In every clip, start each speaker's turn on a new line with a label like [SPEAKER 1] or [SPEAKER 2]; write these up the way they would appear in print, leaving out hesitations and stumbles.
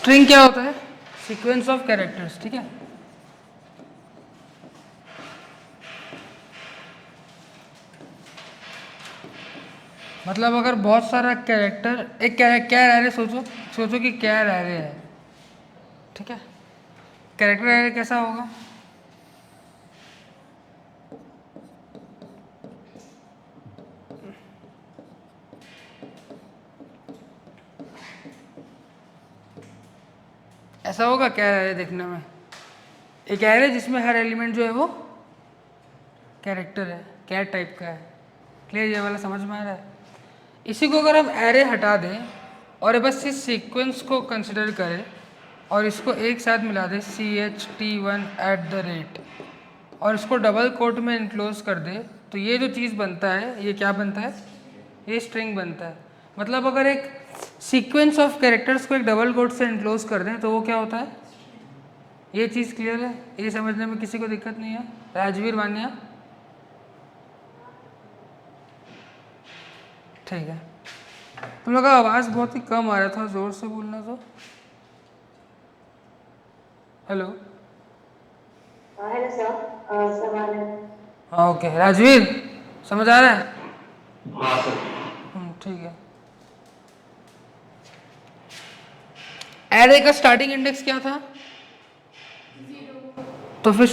[SPEAKER 1] String क्या होता है? सीक्वेंस ऑफ कैरेक्टर्स, ठीक है। मतलब अगर बहुत सारा कैरेक्टर, एक कैर एरे सोचो कि कैर एरे है, ठीक है। कैरेक्टर एरे कैसा होगा? ऐसा होगा कैर एरे देखने में, एक एरे जिसमें हर एलिमेंट जो है वो कैरेक्टर है, कैर टाइप का है। क्लियर? ये वाला समझ में आ रहा है? इसी को अगर हम एरे हटा दें और बस इस सीक्वेंस को कंसिडर करें और इसको एक साथ मिला दें CH_T1 और इसको डबल कोट में इनक्लोज कर दे, तो ये जो चीज़ बनता है ये क्या बनता है? ये स्ट्रिंग बनता है। मतलब अगर एक सीक्वेंस ऑफ कैरेक्टर्स को एक डबल कोट से इनक्लोज कर दें तो वो क्या होता है? ये चीज़ क्लियर है? ये समझने में किसी को दिक्कत नहीं है? राजवीर मान्या? ठीक है। तुम लोग का आवाज़ बहुत ही कम आ रहा था, ज़ोर से बोलना तो। हेलो।
[SPEAKER 2] हेलो सर, सवाल है।
[SPEAKER 1] हाँ ओके, राजवीर समझ आ रहा है?
[SPEAKER 3] हाँ सर।
[SPEAKER 1] ठीक है। एरे का स्टार्टिंग इंडेक्स क्या था? 0। तो फिर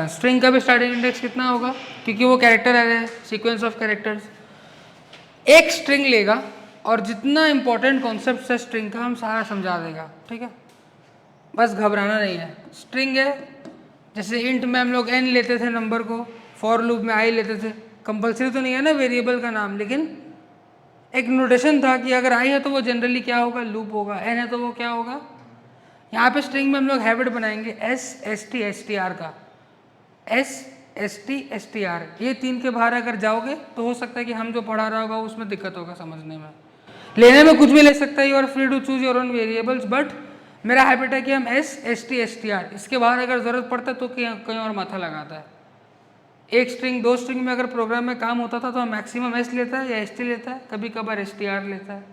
[SPEAKER 1] स्ट्रिंग का भी स्टार्टिंग इंडेक्स कितना होगा? क्योंकि वो कैरेक्टर एरे है, सीक्वेंस ऑफ कैरेक्टर्स। एक स्ट्रिंग लेगा और जितना इंपॉर्टेंट कॉन्सेप्ट है स्ट्रिंग का हम सारा समझा देगा, ठीक है। बस घबराना नहीं है। स्ट्रिंग है, जैसे इंट में हम लोग n लेते थे नंबर को, फॉर लूप में i लेते थे। कंपलसरी तो नहीं है ना वेरिएबल का नाम, लेकिन एक नोटेशन था कि अगर i है तो वो जनरली क्या होगा? लूप होगा। n है तो वो क्या होगा? यहाँ पे स्ट्रिंग में हम लोग हैबिट बनाएंगे SST_STR का। SST_STR, ये 3 के बाहर अगर जाओगे तो हो सकता है कि हम जो पढ़ा रहा होगा उसमें दिक्कत होगा समझने में। लेने में कुछ भी ले सकता है, you are free to choose your own variables, but मेरा हैबिट है कि हम SST_STR, इसके बाहर अगर ज़रूरत पड़ता है तो कहीं और माथा लगाता है। एक स्ट्रिंग, 2 स्ट्रिंग में अगर प्रोग्राम में काम होता था तो हम मैक्सिमम S लेता है या ST लेता है, कभी कभार STR लेता है।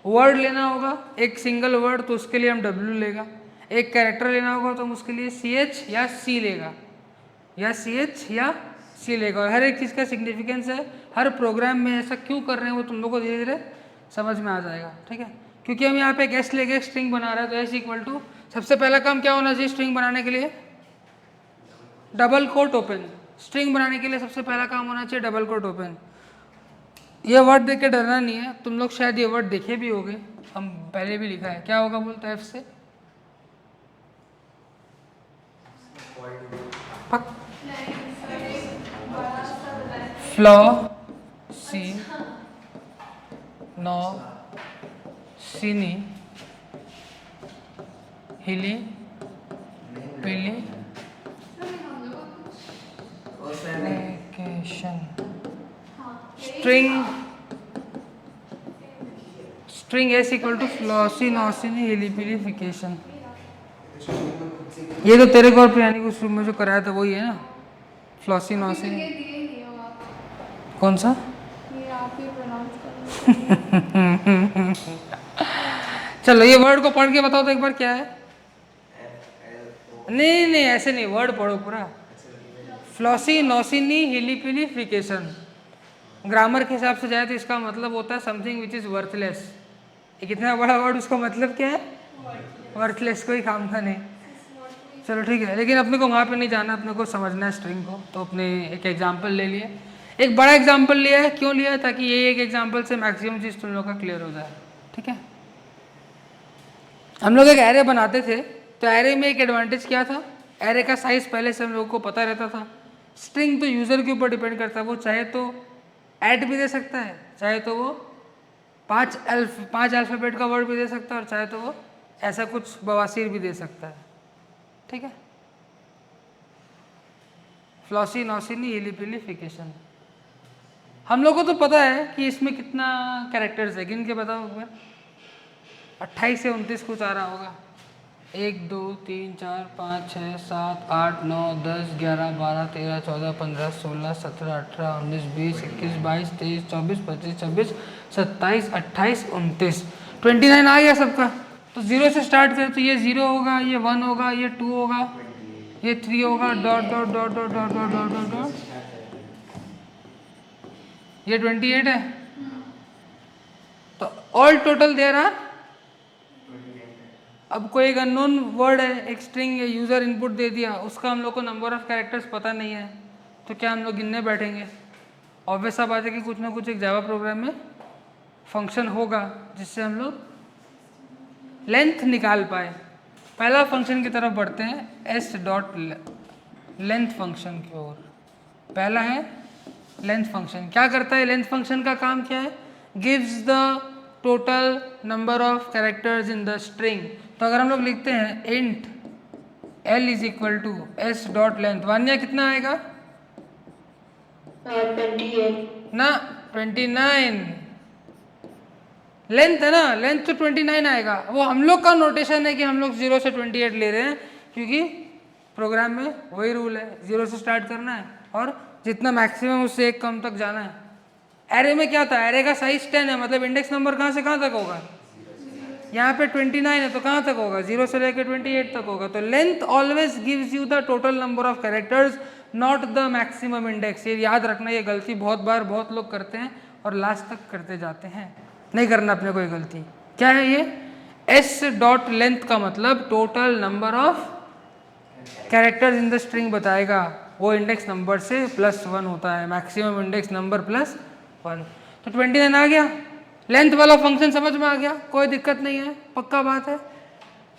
[SPEAKER 1] वर्ड लेना होगा, एक सिंगल वर्ड, तो उसके लिए हम W लेगा। एक कैरेक्टर लेना होगा तो हम उसके लिए CH या C लेगा, या CH या C लेगा। और हर एक चीज़ का सिग्निफिकेंस है, हर प्रोग्राम में ऐसा क्यों कर रहे हैं वो तुम लोग को धीरे धीरे समझ में आ जाएगा, ठीक है। क्योंकि हम यहाँ पे एक S लेके एक स्ट्रिंग बना रहे हैं, तो S इक्वल टू, सबसे पहला काम क्या होना चाहिए स्ट्रिंग बनाने के लिए? Double quote open. स्ट्रिंग बनाने के लिए सबसे पहला काम होना चाहिए डबल कोट ओपन। ये वर्ड देख के डरना नहीं है, तुम लोग शायद ये वर्ड देखे भी होगे, हम पहले भी लिखा है। क्या होगा बोलता है F से? फ्लॉ सी नौ सीनी हिली पिली स्ट्रिंग S इक्वल टू फ्लॉसी नॉसिनी हिलीपिलीफिकेशन। ये तो तेरे को और प्रियानी को शुरू में जो कराया था वही है ना, फ्लॉसी नॉसिनी। कौन सा?
[SPEAKER 4] ये आप ही प्रोनाउंस
[SPEAKER 1] चलो ये वर्ड को पढ़ के बताओ तो एक बार क्या है। नहीं नहीं ऐसे नहीं, वर्ड पढ़ो पूरा। फ्लॉसी नॉसिनी हिलीपिलीफिकेशन, ग्रामर के हिसाब से जाए तो इसका मतलब होता है समथिंग विच इज वर्थलेस। ये कितना बड़ा वर्ड, उसका मतलब क्या है? वर्थलेस, कोई काम का नहीं। चलो ठीक है, लेकिन अपने को वहाँ पे नहीं जाना, अपने को समझना है स्ट्रिंग को। तो अपने एक एग्जांपल ले लिए, एक बड़ा एग्जांपल लिया है। क्यों लिया है? ताकि ये एक एग्जांपल से मैक्सिमम चीज़ तुम लोग का क्लियर हो जाए, ठीक है। हम लोग एक एरे बनाते थे, तो एरे में एक एडवांटेज क्या था? एरे का साइज पहले से हम लोग को पता रहता था। स्ट्रिंग तो यूज़र के ऊपर डिपेंड करता है, वो चाहे तो ऐड भी दे सकता है, चाहे तो वो 5 अल्फ़ाबेट का वर्ड भी दे सकता है, और चाहे तो वो ऐसा कुछ बवासीर भी दे सकता है, ठीक है। फ्लॉसी नॉसिनी हिलीपिलीफिकेशन। हम लोग को तो पता है कि इसमें कितना कैरेक्टर्स है, गिन के बताओ एक बार। 28 से 29 कुछ आ रहा होगा। 1 2 3 4 5 6 7 8 9 10 11 12 13 14 15 16 17 18 19 20 21 22 23 24 25 26 27 28 29 29 आ गया सबका। तो 0 से स्टार्ट करें तो ये 0 होगा, ये 1 होगा, ये 2 होगा, ये 3 होगा, dot dot dot dot dot dot dot dot dot, ये 28 है। तो ऑल टोटल देयर आर, अब कोई एक अननोन वर्ड है, एक स्ट्रिंग है, यूज़र इनपुट दे दिया, उसका हम लोग को नंबर ऑफ कैरेक्टर्स पता नहीं है, तो क्या हम लोग गिनने बैठेंगे? ऑब्वियस सा बात है कि कुछ ना कुछ एक जावा प्रोग्राम में फंक्शन होगा जिससे हम लोग लेंथ निकाल पाए। पहला फंक्शन की तरफ बढ़ते हैं, एस डॉट लेंथ फंक्शन की ओर। पहला है लेंथ फंक्शन। क्या करता है लेंथ फंक्शन का काम क्या है? Gives the total number of characters in the string. तो अगर हम लोग लिखते हैं int L is equal to S dot length, Vanya कितना आएगा?
[SPEAKER 2] 28
[SPEAKER 1] ना 29 लेंथ है ना, लेंथ तो 29 आएगा। वो हम लोग का नोटेशन है कि हम लोग 0 से 28 ले रहे हैं, क्योंकि प्रोग्राम में वही रूल है, 0 से स्टार्ट करना है और जितना मैक्सिमम उससे एक कम तक जाना है। एरे में क्या था? एरे का साइज 10 है, मतलब इंडेक्स नंबर कहाँ से कहाँ तक होगा? यहाँ पे 29 है तो कहाँ तक होगा? 0 से लेकर 28 तक होगा। तो length always gives you the total number of characters, not the maximum index. ये याद रखना, ये गलती बहुत बार बहुत लोग करते हैं और लास्ट तक करते जाते हैं। नहीं करना अपने को ये गलती। क्या है ये? एस डॉट लेंथ का मतलब total number of characters in the string बताएगा, वो इंडेक्स नंबर से +1 होता है, मैक्सिमम इंडेक्स नंबर +1। तो 29 आ गया। लेंथ वाला फंक्शन समझ में आ गया, कोई दिक्कत नहीं है, पक्का बात है।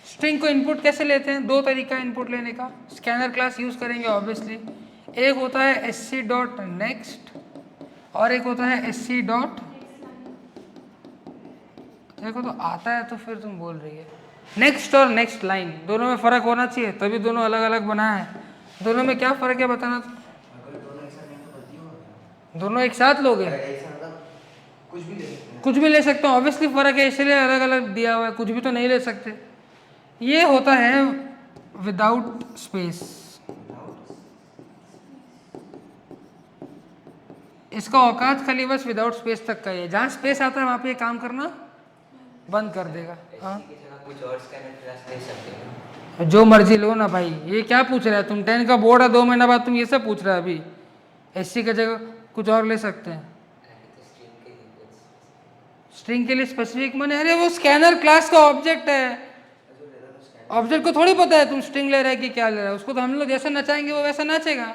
[SPEAKER 1] स्ट्रिंग को इनपुट कैसे लेते हैं? दो तरीका इनपुट लेने का। स्कैनर क्लास यूज़ करेंगे ऑब्वियसली। एक होता है एससी डॉट नेक्स्ट और एक होता है एससी डॉट, देखो तो आता है तो फिर तुम बोल रही है नेक्स्ट और नेक्स्ट लाइन, दोनों में फ़र्क होना चाहिए, तभी दोनों अलग अलग बनाया है। दोनों में क्या फ़र्क है बताना तुम? दोनों एक साथ लोगे? कुछ भी ले सकते हो, ऑब्वियसली फ़र्क है, इसलिए अलग अलग दिया हुआ है, कुछ भी तो नहीं ले सकते। ये होता है विदाउट स्पेस, इसका औकात खाली बस विदाउट स्पेस तक का है। जहाँ स्पेस आता है वहाँ पे ये काम करना बंद कर देगा। हाँ
[SPEAKER 3] कुछ और स्कैनर क्लास ले सकते हो?
[SPEAKER 1] जो मर्जी लो ना भाई, ये क्या पूछ रहा है तुम? 10 का बोर्ड है, 2 महीना बाद तुम ये सब पूछ रहा है? अभी एससी की जगह कुछ और ले सकते हैं। स्ट्रिंग के लिए स्पेसिफिक माने? अरे वो स्कैनर क्लास का ऑब्जेक्ट है, ऑब्जेक्ट को थोड़ी पता है तुम स्ट्रिंग ले रहा है कि क्या ले रहा है। उसको तो हम लोग जैसा नचाएंगे वो वैसा नाचेगा।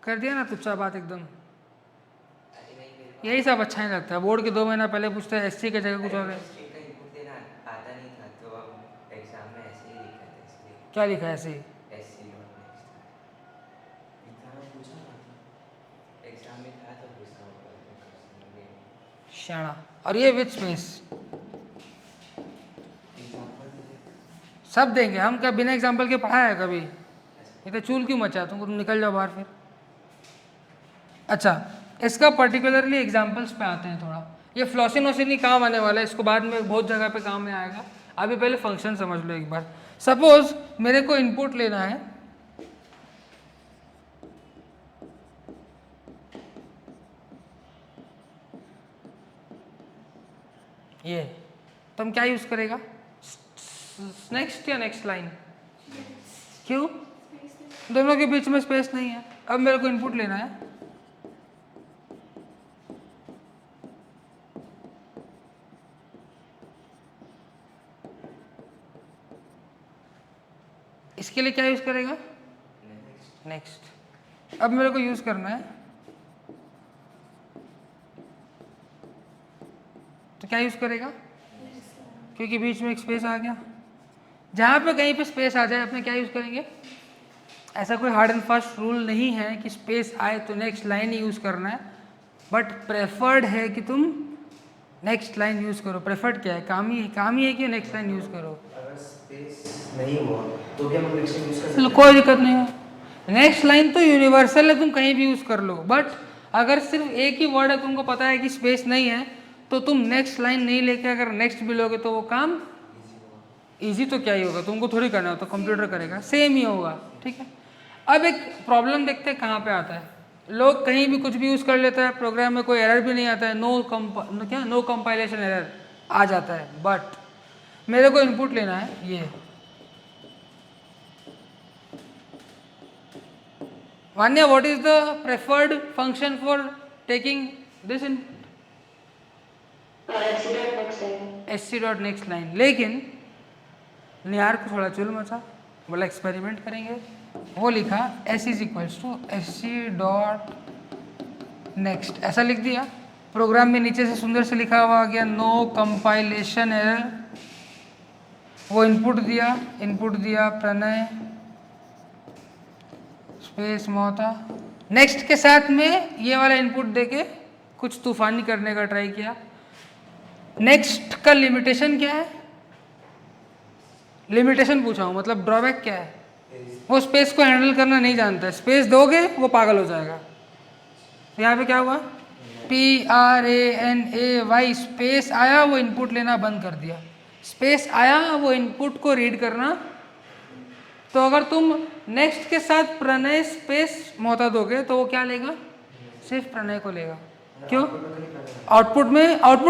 [SPEAKER 1] कर दिया ना तुच्छा बात एकदम। यही सब अच्छा नहीं लगता है। बोर्ड के 2 महीना पहले पूछते हैं एससी की जगह कुछ और है।
[SPEAKER 3] आता नहीं था तो अब एग्जाम में ऐसे ही लिखा था, इसलिए
[SPEAKER 1] क्या लिखा है ऐसे?
[SPEAKER 3] एससी एग्जाम में था तो पूछा होगा।
[SPEAKER 1] शाना। और ये विथ स्पेस सब देंगे हम, क्या बिना एग्जाम्पल के पढ़ा है कभी? ये तो चूल क्यों मचा तुमको? तुम निकल जाओ बाहर फिर। अच्छा, इसका पर्टिकुलरली एग्जाम्पल्स पे आते हैं थोड़ा। ये फ्लॉसिन वॉसिन ही काम आने वाला है, इसको बाद में बहुत जगह पे काम में आएगा। अभी पहले फंक्शन समझ लो एक बार। सपोज मेरे को इनपुट लेना है, ये तो हम क्या यूज़ करेगा? नेक्स्ट या नेक्स्ट लाइन? क्यों? दोनों के बीच में स्पेस नहीं है। अब मेरे को इनपुट लेना है, इसके लिए क्या यूज़ करेगा? नेक्स्ट। अब मेरे को यूज़ करना है तो क्या यूज़ करेगा? क्योंकि बीच में एक स्पेस आ गया। जहाँ पे कहीं पे स्पेस आ जाए अपने क्या यूज़ करेंगे? ऐसा कोई हार्ड एंड फास्ट रूल नहीं है कि स्पेस आए तो नेक्स्ट लाइन ही यूज़ करना है, बट प्रेफर्ड है कि तुम नेक्स्ट लाइन यूज़ करो। प्रेफर्ड क्या है? काम ही है कि नेक्स्ट लाइन यूज़ करो।
[SPEAKER 3] अगर स्पेस नहीं हुआ तो क्या हम नेक्स्ट लाइन यूज कर सकते हैं?
[SPEAKER 1] कोई दिक्कत नहीं है। नेक्स्ट लाइन तो यूनिवर्सल है, तुम कहीं भी यूज़ कर लो, बट अगर सिर्फ एक ही वर्ड है, तुमको पता है कि स्पेस नहीं है, तो तुम नेक्स्ट लाइन नहीं लेके अगर नेक्स्ट भी लोगे तो वो काम इजी तो क्या ही होगा, तुमको थोड़ी करना हो, तो कंप्यूटर करेगा, सेम ही होगा। ठीक है। अब एक प्रॉब्लम देखते हैं कहाँ पे आता है। लोग कहीं भी कुछ भी यूज़ कर लेता है, प्रोग्राम में कोई एरर भी नहीं आता है, नो कंपाइलेशन एरर। आ जाता है, बट मेरे को इनपुट लेना है ये। मान्य, what is the preferred function for taking this input? SC dot next line. लेकिन निहार को थोड़ा चुल मचा, बोला एक्सपेरिमेंट करेंगे। वो लिखा S is equals to SC dot next, ऐसा लिख दिया। प्रोग्राम में नीचे से सुंदर से लिखा हुआ आ गया नो कंपाइलेशन एरर। वो इनपुट दिया प्रणय स्पेस मोहता। नेक्स्ट के साथ में ये वाला इनपुट देके कुछ तूफानी करने का ट्राई किया। नेक्स्ट का लिमिटेशन क्या है? लिमिटेशन पूछा हूँ, मतलब ड्रॉबैक क्या है? वो स्पेस को हैंडल करना नहीं जानता है। स्पेस दोगे वो पागल हो जाएगा। यहाँ पे क्या हुआ? PRANAY स्पेस आया, वो इनपुट लेना बंद कर दिया। स्पेस आया, वो इनपुट को रीड करना। तो अगर तुम नेक्स्ट के साथ प्रणय स्पेस मोहता दोगे तो वो क्या लेगा? सिर्फ प्रणय को लेगा। क्यों? आउटपुट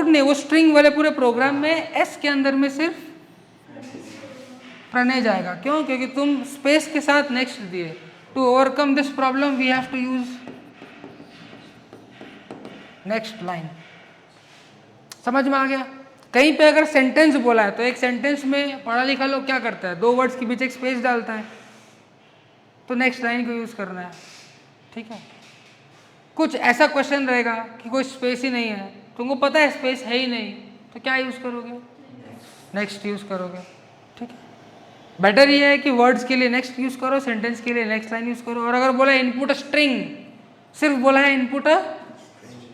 [SPEAKER 1] नहीं, वो स्ट्रिंग वाले पूरे प्रोग्राम में एस के अंदर में सिर्फ प्रणय जाएगा। क्यों? क्योंकि तुम स्पेस के साथ नेक्स्ट दिए। To overcome this problem we have to use next line. समझ में आ गया? कहीं पे अगर सेंटेंस बोला है तो एक सेंटेंस में पढ़ा लिखा लोग क्या करता है? 2 वर्ड्स के बीच एक स्पेस डालता है, तो नेक्स्ट लाइन को यूज करना है। ठीक है? कुछ ऐसा क्वेश्चन रहेगा कि कोई स्पेस ही नहीं है, तुमको पता है स्पेस है ही नहीं, तो क्या यूज करोगे? नेक्स्ट यूज करोगे। ठीक है? बेटर ये है कि वर्ड्स के लिए नेक्स्ट यूज करो, सेंटेंस के लिए नेक्स्ट लाइन यूज करो। और अगर बोला इनपुट स्ट्रिंग, सिर्फ बोला है इनपुट,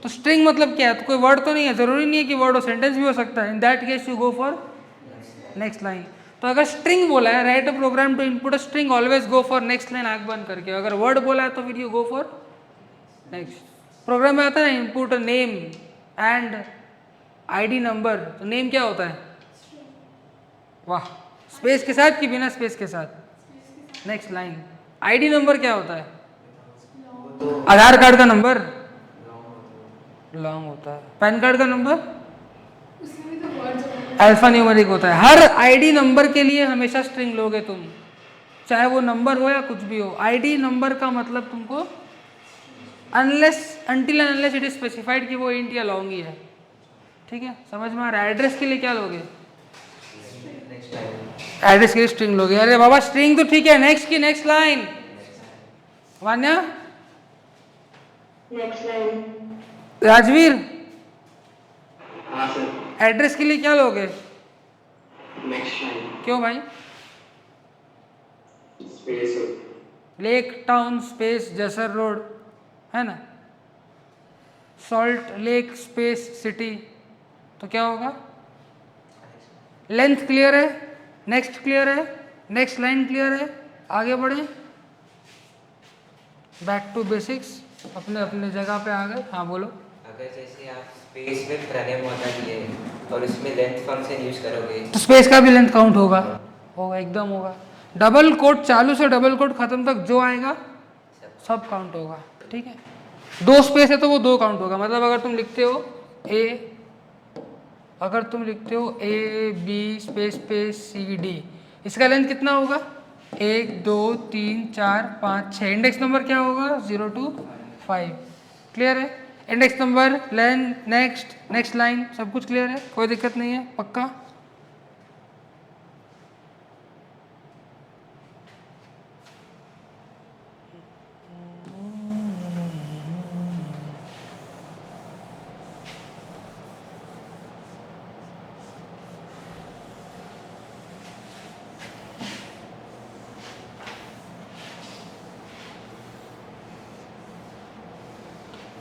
[SPEAKER 1] तो स्ट्रिंग मतलब क्या है? तो कोई वर्ड तो नहीं है, जरूरी नहीं है कि वर्ड हो, सेंटेंस भी हो सकता है। In that case you go for next line. तो अगर स्ट्रिंग बोला है, right a program to input a string, always go for next line आंख बंद करके। अगर वर्ड बोला है तो फिर you go for next. Program में आता है ना input name and ID number, तो नेम क्या होता है? वाह, स्पेस के साथ कि बिना स्पेस के साथ? Next line. ID नंबर क्या होता है? आधार कार्ड का नंबर लॉन्ग होता है। पैन कार्ड का नंबर
[SPEAKER 4] उसमें भी तो वर्ड्स होते हैं।
[SPEAKER 1] अल्फा न्यूमेरिक होता है। हर ID नंबर के लिए हमेशा स्ट्रिंग लोगे तुम, चाहे वो नंबर हो या कुछ भी हो। ID नंबर का मतलब तुमको until and unless it is specified कि वो इंट या लॉन्ग ही है। ठीक है? समझ में आ रहा है? एड्रेस के लिए क्या लोगे? एड्रेस के लिए स्ट्रिंग लोगे। अरे बाबा स्ट्रिंग तो ठीक है, नेक्स्ट की next line. Vanya,
[SPEAKER 2] next line.
[SPEAKER 1] Rajveer,
[SPEAKER 5] हाँ सर,
[SPEAKER 1] एड्रेस के लिए क्या लोगे?
[SPEAKER 5] नेक्स्ट लाइन
[SPEAKER 1] क्यों भाई?
[SPEAKER 5] Space
[SPEAKER 1] Lake Town space Jessore road है ना, सॉल्ट लेक स्पेस सिटी, तो क्या होगा? लेंथ क्लियर है, नेक्स्ट क्लियर है, नेक्स्ट लाइन क्लियर है, आगे बढ़े। बैक टू बेसिक्स, अपने अपने जगह पे आ गए। हाँ बोलो।
[SPEAKER 3] अगर जैसे आप स्पेस में प्रणय मोहता दिए और उसमें लेंथ फंक्शन यूज करोगे
[SPEAKER 1] तो स्पेस का भी लेंथ काउंट होगा, एकदम होगा। डबल कोट चालू से डबल कोट खत्म तक जो आएगा सब काउंट होगा। ठीक है? 2 स्पेस है तो वो 2 काउंट होगा। मतलब अगर तुम लिखते हो A B स्पेस CD, इसका लेंथ कितना होगा? 1 2 3 4 5 6। इंडेक्स नंबर क्या होगा? 0 to 5। क्लियर है? Index number, length, next line, सब कुछ क्लियर है? कोई दिक्कत नहीं है? पक्का?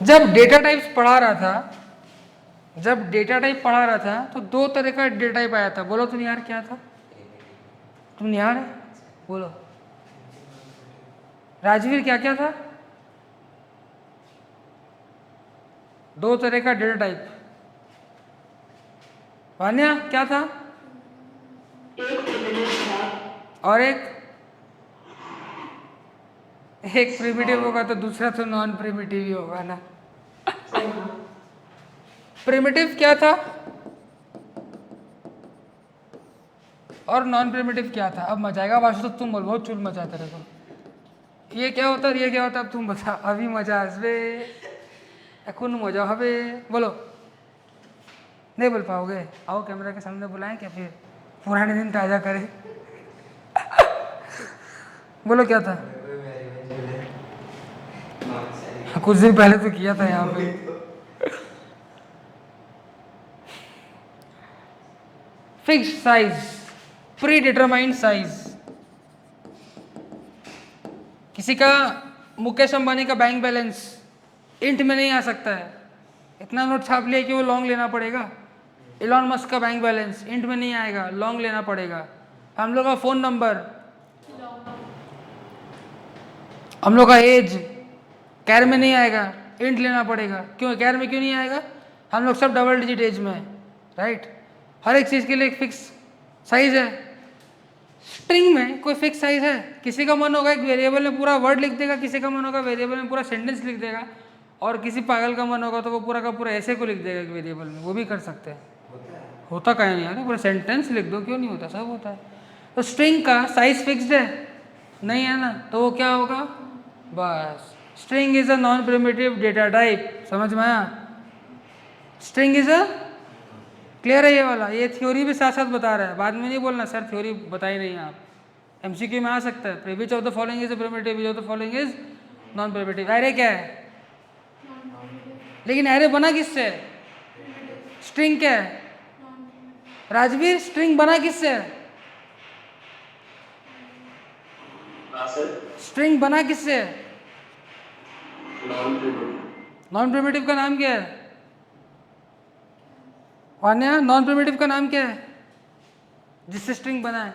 [SPEAKER 1] जब डेटा टाइप्स पढ़ा रहा था, तो 2 तरह का डेटा टाइप आया था। बोलो तुम यार, क्या था? तुम यार है? बोलो राजवीर, क्या क्या था? 2 तरह का डेटा टाइप। वान्या, क्या था?
[SPEAKER 2] एक प्रिमिटिव था
[SPEAKER 1] और एक प्रिमिटिव होगा तो दूसरा तो नॉन प्रिमिटिव ही होगा ना।
[SPEAKER 2] सर। हाँ,
[SPEAKER 1] प्रिमिटिव क्या था? और नॉन प्रिमिटिव क्या था? अब मजा आएगा। वाशु तो तुम बोल, बहुत चुल मचा तेरे को। ये क्या होता है, ये क्या होता है, अब तुम बता। अभी मजा आसबे, এখন मजा হবে, बोलो। नहीं बोल पाओगे? आओ कैमरा के सामने बुलाएं क्या, फिर पुराने दिन ताज़ा करें। बोलो क्या था? कुछ दिन पहले तो किया था यहाँ पे। Fixed size, pre determined size. किसी का, मुकेश अंबानी का बैंक बैलेंस इंट में नहीं आ सकता है। इतना नोट छाप लिया कि वो लॉन्ग लेना पड़ेगा। इलॉन मस्क का बैंक बैलेंस इंट में नहीं आएगा, लॉन्ग लेना पड़ेगा। हम लोग का फ़ोन नंबर, हम लोग का एज कैर में नहीं आएगा, इंट लेना पड़ेगा। क्यों कैर में क्यों नहीं आएगा? हम लोग सब डबल डिजिट एज में है, राइट। हर एक चीज़ के लिए एक फिक्स साइज है। स्ट्रिंग में कोई फिक्स साइज है? किसी का मन होगा एक वेरिएबल में पूरा वर्ड लिख देगा, किसी का मन होगा वेरिएबल में पूरा सेंटेंस लिख देगा, और किसी पागल का मन होगा तो वो पूरा का पूरा ऐसे को लिख देगा एक वेरिएबल में। वो भी कर सकते हैं। होता कहीं नहीं यार, पूरा सेंटेंस लिख दो, क्यों नहीं होता? सब होता है। तो स्ट्रिंग का साइज फिक्स्ड है नहीं है ना, तो वो क्या होगा? बस string is a non primitive data type. समझ में आया? स्ट्रिंग इज अ, क्लियर है ये वाला? ये थ्योरी भी साथ साथ बता रहा है, बाद में नहीं बोलना सर थ्योरी बताई नहीं आप। एमसीक्यू में आ सकता है, which of the following is a primitive, which of the following is non primitive. Array क्या है? लेकिन एरे बना किससे? स्ट्रिंग क्या है? राजवीर, स्ट्रिंग बना किससे?
[SPEAKER 5] हाँ सर।
[SPEAKER 1] स्ट्रिंग बना किससे?
[SPEAKER 5] Non primitive.
[SPEAKER 1] नॉन प्रिमिटिव का नाम क्या है? वान्या, नॉन प्रिमिटिव का नाम क्या है जिससे स्ट्रिंग बना है?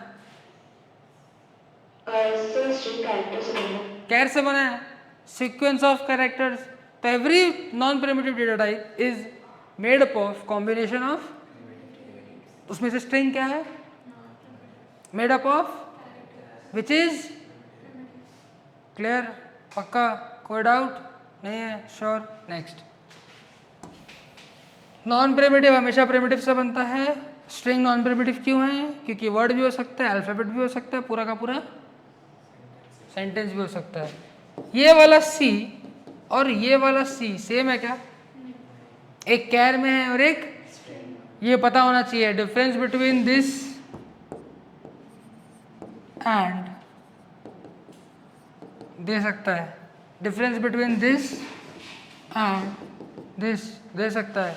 [SPEAKER 2] सर स्ट्रिंग कैरेक्टर से बना।
[SPEAKER 1] कैर से बना है, सीक्वेंस ऑफ कैरेक्टर्स। तो every non primitive data type is made up of combination of, उसमें से स्ट्रिंग क्या है? Made up of which is, clear? पक्का? कोई डाउट नहीं है? श्योर। नेक्स्ट, नॉन प्रिमिटिव हमेशा प्रिमिटिव से बनता है। स्ट्रिंग नॉन प्रिमिटिव क्यों है? क्योंकि वर्ड भी हो सकता है, अल्फाबेट भी हो सकता है, पूरा का पूरा सेंटेंस भी हो सकता है। ये वाला सी और ये वाला सी सेम है क्या? एक कैर में है और एक, ये पता होना चाहिए डिफरेंस बिटवीन दिस एंड, दे सकता है difference between this and this, दे सकता है।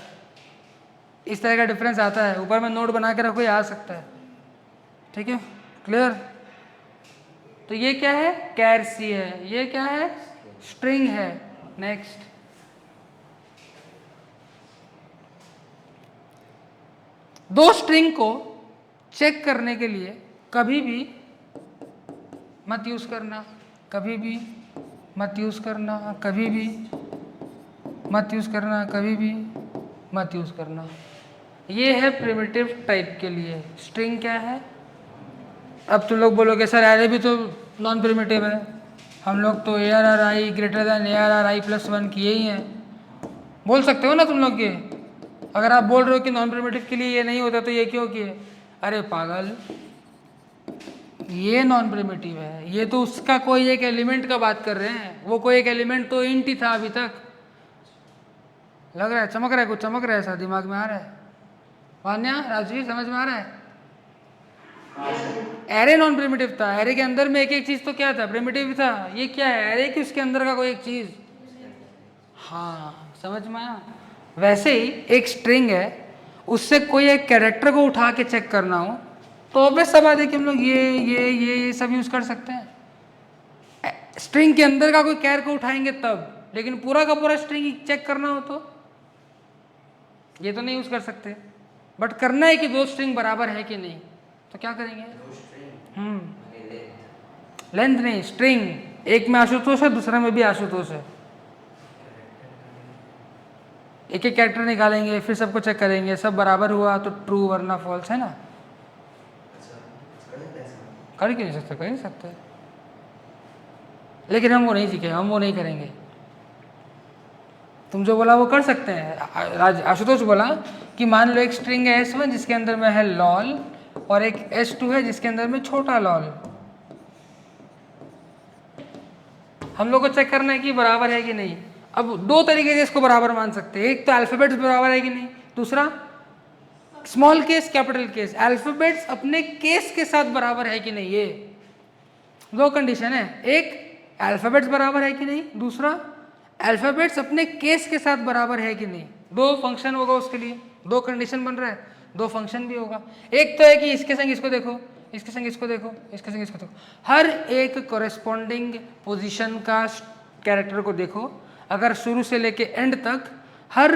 [SPEAKER 1] इस तरह का डिफरेंस आता है, ऊपर में नोट बना के रखो, ये आ सकता है। ठीक है, क्लियर? तो ये क्या है? कैर सी है। ये क्या है? स्ट्रिंग है। नेक्स्ट, दो स्ट्रिंग को चेक करने के लिए कभी भी मत यूज करना, कभी भी मत यूज करना, कभी भी मत यूज करना, कभी भी मत यूज करना। ये है प्रिमिटिव टाइप के लिए। स्ट्रिंग क्या है? अब तुम लोग बोलोगे सर एरे भी तो नॉन प्रिमिटिव है, हम लोग तो ARR ग्रेटर दैन ARR +1 किए ही हैं। बोल सकते हो ना तुम लोग ये। अगर आप बोल रहे हो कि नॉन प्रिमिटिव के लिए ये नहीं होता तो ये क्यों किए? अरे पागल, ये नॉन प्रिमिटिव है, ये तो उसका कोई एक एलिमेंट का बात कर रहे हैं। वो कोई एक एलिमेंट तो इंट ही था अभी तक। लग रहा है चमक रहा है, कुछ चमक रहा है, ऐसा दिमाग में आ रहा है? वान्या, राजवीर, समझ में आ रहा है? एरे नॉन प्रिमिटिव था, एरे के अंदर में एक एक चीज तो क्या था? प्रिमिटिव था। ये क्या है? एरे कि उसके अंदर का कोई एक चीज। हाँ, समझ में आया? वैसे ही एक स्ट्रिंग है, उससे कोई एक कैरेक्टर को उठा के चेक करना हो तो ऑब्वियस सा बात है कि हम लोग ये सब यूज कर सकते हैं। स्ट्रिंग के अंदर का कोई कैर को उठाएंगे तब, लेकिन पूरा का पूरा स्ट्रिंग चेक करना हो तो ये तो नहीं यूज कर सकते। बट करना है कि दो स्ट्रिंग बराबर है कि नहीं, तो क्या करेंगे? लेंथ नहीं, स्ट्रिंग। एक में आशुतोष है, दूसरे में भी आशुतोष है। एक एक कैरेक्टर निकालेंगे, फिर सबको चेक करेंगे, सब बराबर हुआ तो ट्रू वरना फॉल्स, है ना? कर क्यों नहीं सकते? कर ही सकते, लेकिन हम वो नहीं सीखे, हम वो नहीं करेंगे। तुम जो बोला वो कर सकते हैं। आशुतोष बोला कि मान लो एक स्ट्रिंग है S1 जिसके अंदर में है लॉल और एक S2 है जिसके अंदर में छोटा लॉल। हम लोग को चेक करना है कि बराबर है कि नहीं। अब दो तरीके से इसको बराबर मान सकते हैं, एक तो अल्फाबेट्स बराबर है कि नहीं, दूसरा small case capital case, alphabets अपने केस के साथ बराबर है कि नहीं। ये दो कंडीशन है, एक अल्फाबेट्स बराबर है कि नहीं, दूसरा अल्फाबेट्स अपने केस के साथ बराबर है कि नहीं। दो फंक्शन होगा उसके लिए, दो कंडीशन बन रहा है, दो फंक्शन भी होगा। एक तो है कि इसके संग इसको देखो, इसके संग इसको देखो, इसके संग इसको देखो, हर एक कोरेस्पॉन्डिंग पोजीशन का कैरेक्टर को देखो। अगर शुरू से लेके एंड तक हर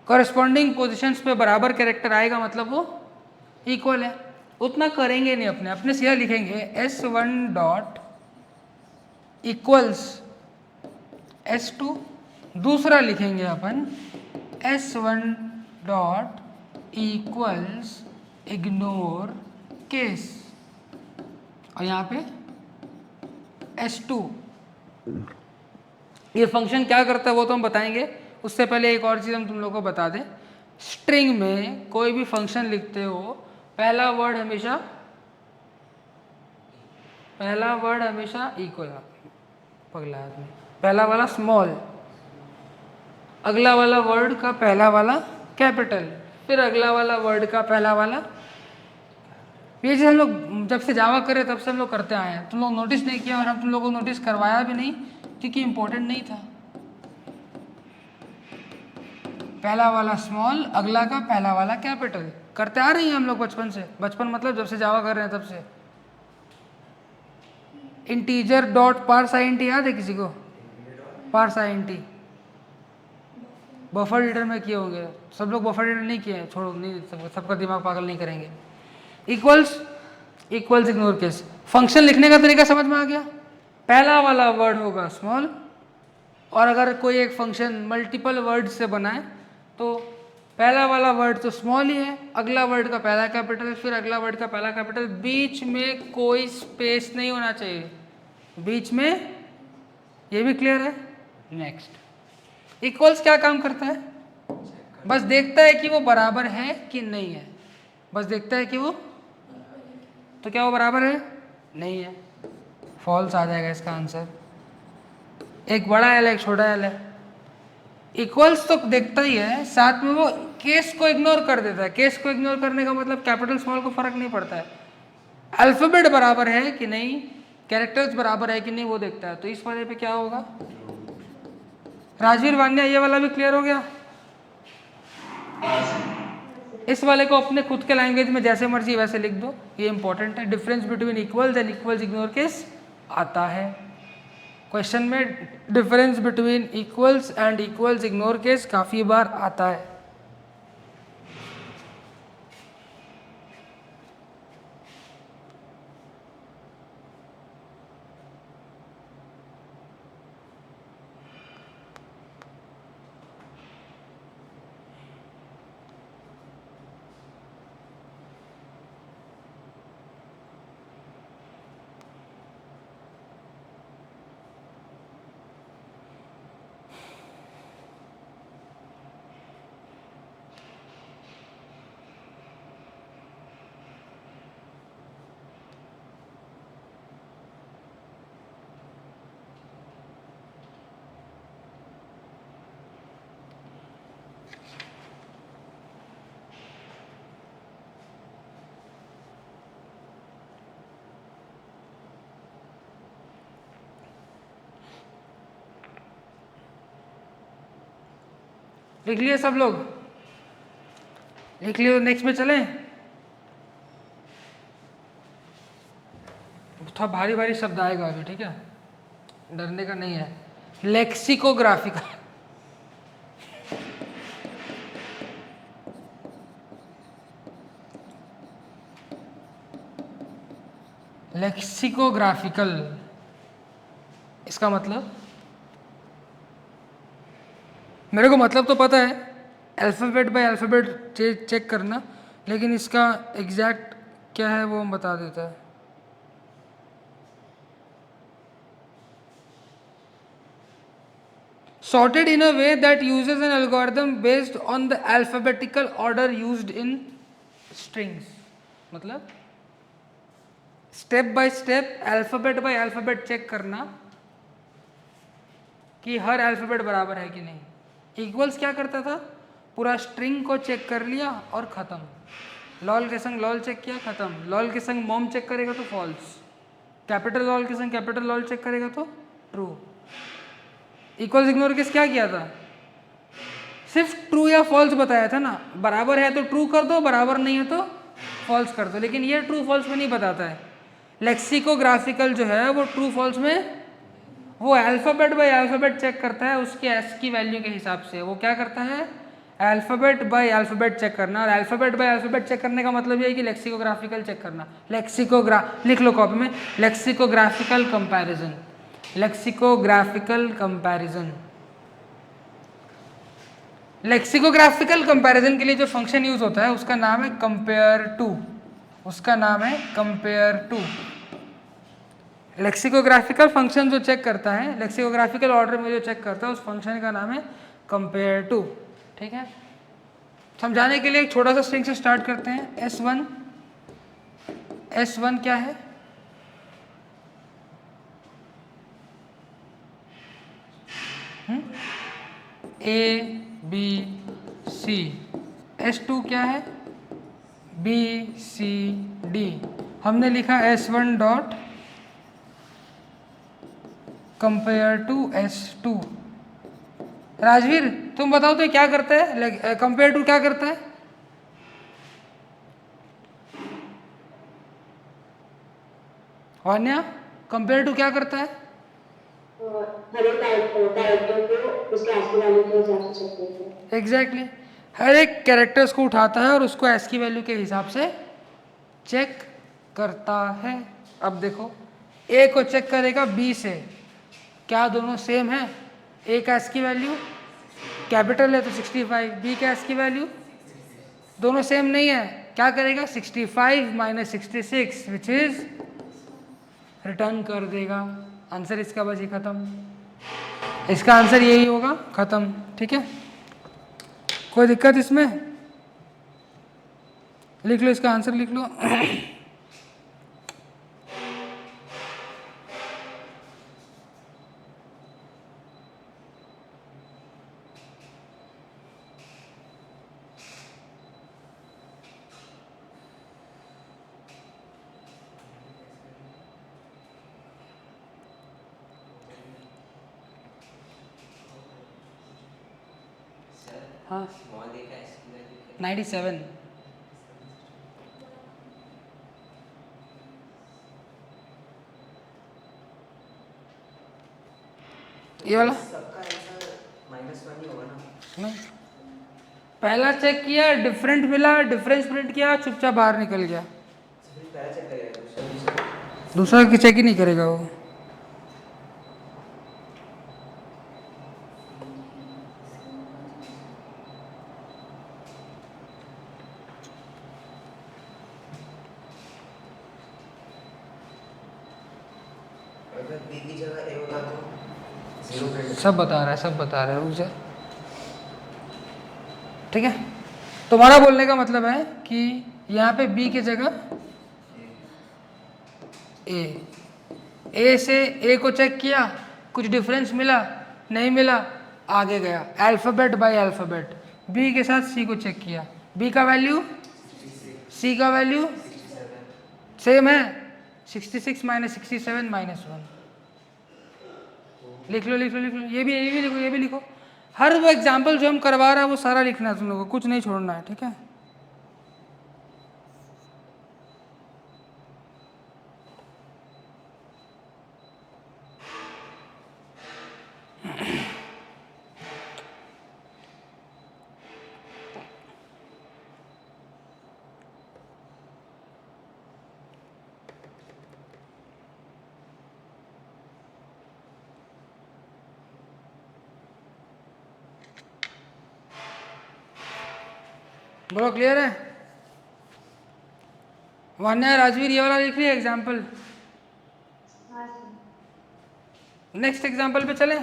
[SPEAKER 1] कोरेस्पॉन्डिंग पोजीशंस पे बराबर कैरेक्टर आएगा, मतलब वो इक्वल है। उतना करेंगे नहीं, अपने अपने सीधा लिखेंगे S1 डॉट इक्वल्स S2, दूसरा लिखेंगे अपन S1 dot equals ignore case, और यहाँ पे S2। ये फंक्शन क्या करता है वो तो हम बताएंगे, उससे पहले एक और चीज़ हम तुम लोगों को बता दें। स्ट्रिंग में कोई भी फंक्शन लिखते हो, पहला वर्ड हमेशा इक्वल, पगला आदमी, पहला वाला स्मॉल, अगला वाला वर्ड का पहला वाला कैपिटल, फिर अगला वाला वर्ड का पहला वाला। ये चीज़ हम लोग जब से जावा करे तब से हम लोग करते आए हैं, तुम लोग नोटिस नहीं किया और हम तुम लोगों को नोटिस करवाया भी नहीं क्योंकि इम्पोर्टेंट नहीं था। पहला वाला स्मॉल, अगला का पहला वाला कैपिटल, करते आ रही हैं हम लोग बचपन से। बचपन मतलब जब से जावा कर रहे हैं तब से। इंटीजर डॉट पार्स INT याद है किसी को? पार्स INT बफर रीडर में किए होंगे सब लोग, बफर रीडर नहीं किए हैं, छोड़ो, नहीं, सबका दिमाग पागल नहीं करेंगे। इक्वल्स इग्नोर केस, फंक्शन लिखने का तरीका समझ में आ गया। पहला वाला वर्ड होगा स्मॉल, और अगर कोई एक फंक्शन मल्टीपल वर्ड से बना है तो पहला वाला वर्ड तो स्मॉल ही है, अगला वर्ड का पहला कैपिटल, फिर अगला वर्ड का पहला कैपिटल, बीच में कोई स्पेस नहीं होना चाहिए बीच में। ये भी क्लियर है? नेक्स्ट, इक्वल्स क्या काम करता है? बस देखता है कि वो बराबर है कि नहीं है, बस देखता है कि वो, तो क्या वो बराबर है? नहीं है, फॉल्स आ जाएगा इसका आंसर। एक बड़ा एल है, एक छोटा एल है। इक्वल्स तो देखता ही है, साथ में वो केस को इग्नोर कर देता है। केस को इग्नोर करने का मतलब कैपिटल स्मॉल को फर्क नहीं पड़ता है, अल्फाबेट बराबर है कि नहीं, कैरेक्टर्स बराबर है कि नहीं वो देखता है। तो इस वाले पे क्या होगा? राजवीर वान्या, ये वाला भी क्लियर हो गया? इस वाले को अपने खुद के लैंग्वेज में जैसे मर्जी वैसे लिख दो, ये इंपॉर्टेंट है। Difference between equals and equals ignore case आता है क्वेश्चन में। Difference between equals and equals ignore case काफ़ी बार आता है। लिख लिए सब लोग? लिख लिए तो नेक्स्ट में चलें। थोड़ा भारी भारी शब्द आएगा अभी, ठीक है, डरने का नहीं है। लेक्सिकोग्राफिकल, लेक्सिकोग्राफिकल इसका मतलब, मेरे को मतलब तो पता है, अल्फ़ाबेट बाय अल्फ़ाबेट चेक करना, लेकिन इसका एग्जैक्ट क्या है वो हम बता देता है। Sorted in a way that uses an algorithm based on the alphabetical order used in strings. मतलब step by step alphabet by alphabet check करना कि हर अल्फ़ाबेट बराबर है कि नहीं। इक्वल्स क्या करता था, पूरा स्ट्रिंग को चेक कर लिया और ख़त्म। लॉल के संग लॉल चेक किया, ख़त्म। लॉल के संग मॉम चेक करेगा तो फॉल्स, कैपिटल लॉल के संग कैपिटल लॉल चेक करेगा तो ट्रू। इक्वल्स इग्नोर केस क्या किया था, सिर्फ ट्रू या फॉल्स बताया था ना, बराबर है तो ट्रू कर दो, बराबर नहीं है तो फॉल्स कर दो। लेकिन ये ट्रू फॉल्स में नहीं बताता है। लेक्सिकोग्राफिकल जो है वो ट्रू फॉल्स में वो अल्फ़ाबेट बाय अल्फ़ाबेट चेक करता है उसके एस की वैल्यू के हिसाब से। वो क्या करता है, अल्फ़ाबेट बाय अल्फ़ाबेट चेक करना। और अल्फ़ाबेट बाय अल्फ़ाबेट चेक करने का मतलब ये है कि लेक्सिकोग्राफिकल चेक करना। लिख लो कॉपी में, लेक्सिकोग्राफिकल कंपैरिजन। लेक्सिकोग्राफिकल कंपैरिजन, लेक्सिकोग्राफिकल कंपैरिजन के लिए जो फंक्शन यूज होता है उसका नाम है कंपेयर टू। उसका नाम है कंपेयर टू। लेक्सिकोग्राफिकल फंक्शन जो चेक करता है, लेक्सिकोग्राफिकल ऑर्डर में जो चेक करता है उस फंक्शन का नाम है कंपेयर टू। ठीक है, समझाने के लिए एक छोटा सा स्ट्रिंग से स्टार्ट करते हैं। S1, S1 क्या है, A B C। S2 क्या है, BCD। हमने लिखा S1 dot compare to S2। Rajveer तुम बताओ तो क्या करता है, कंपेयर टू क्या करता है? वान्या, कंपेयर टू क्या करता है?
[SPEAKER 2] हर एक कैरेक्टर को उसके ASCII वैल्यू के हिसाब से चेक करते हैं।
[SPEAKER 1] एग्जैक्टली, हर एक कैरेक्टर्स को उठाता है और उसको ASCII वैल्यू के हिसाब से चेक करता है। अब देखो, A को चेक करेगा B से, क्या दोनों सेम है? A का ASCII वैल्यू कैपिटल है तो 65, B का ASCII वैल्यू दोनों सेम नहीं है, क्या करेगा 65 माइनस 66 विच इज रिटर्न कर देगा। आंसर इसका बस ही खत्म, इसका आंसर यही होगा, खत्म। ठीक है, कोई दिक्कत इसमें? लिख लो इसका आंसर, लिख लो। हाँ,
[SPEAKER 3] स्मॉल ए का ASCII वैल्यू
[SPEAKER 1] 97। ये वाला
[SPEAKER 3] सबका आंसर -1 ही होगा ना?
[SPEAKER 1] नहीं, पहला चेक किया, डिफरेंट मिला, डिफरेंस प्रिंट किया, चुपचाप बाहर निकल गया।
[SPEAKER 3] सिर्फ पहला चेक करेगा,
[SPEAKER 1] दूसरा की चेक ही नहीं करेगा वो।
[SPEAKER 3] अगर बी की जगह ए होगा तो 0 प्रिंट।
[SPEAKER 1] सब बता रहा है, सब बता रहा है, रुक जा। ठीक है, तुम्हारा बोलने का मतलब है कि यहाँ पे बी की जगह ए से ए को चेक किया, कुछ डिफरेंस मिला, नहीं मिला, आगे गया अल्फ़ाबेट बाय अल्फ़ाबेट। बी के साथ सी को चेक किया, बी का वैल्यू सी का वैल्यू सेम है, 66 माइनस 67 माइनस 1। लिख लो, लिख लो, लिख लो, ये भी लिखो, ये भी लिखो। हर वो एग्जाम्पल जो हम करवा रहे हैं वो सारा लिखना है तुम लोगों को, कुछ नहीं छोड़ना है। ठीक है, बोलो क्लियर है? वान्या, राजवीर, ये वाला लिख लिया एग्जाम्पल।
[SPEAKER 2] हाँ सर।
[SPEAKER 1] नेक्स्ट एग्जाम्पल पे चलें।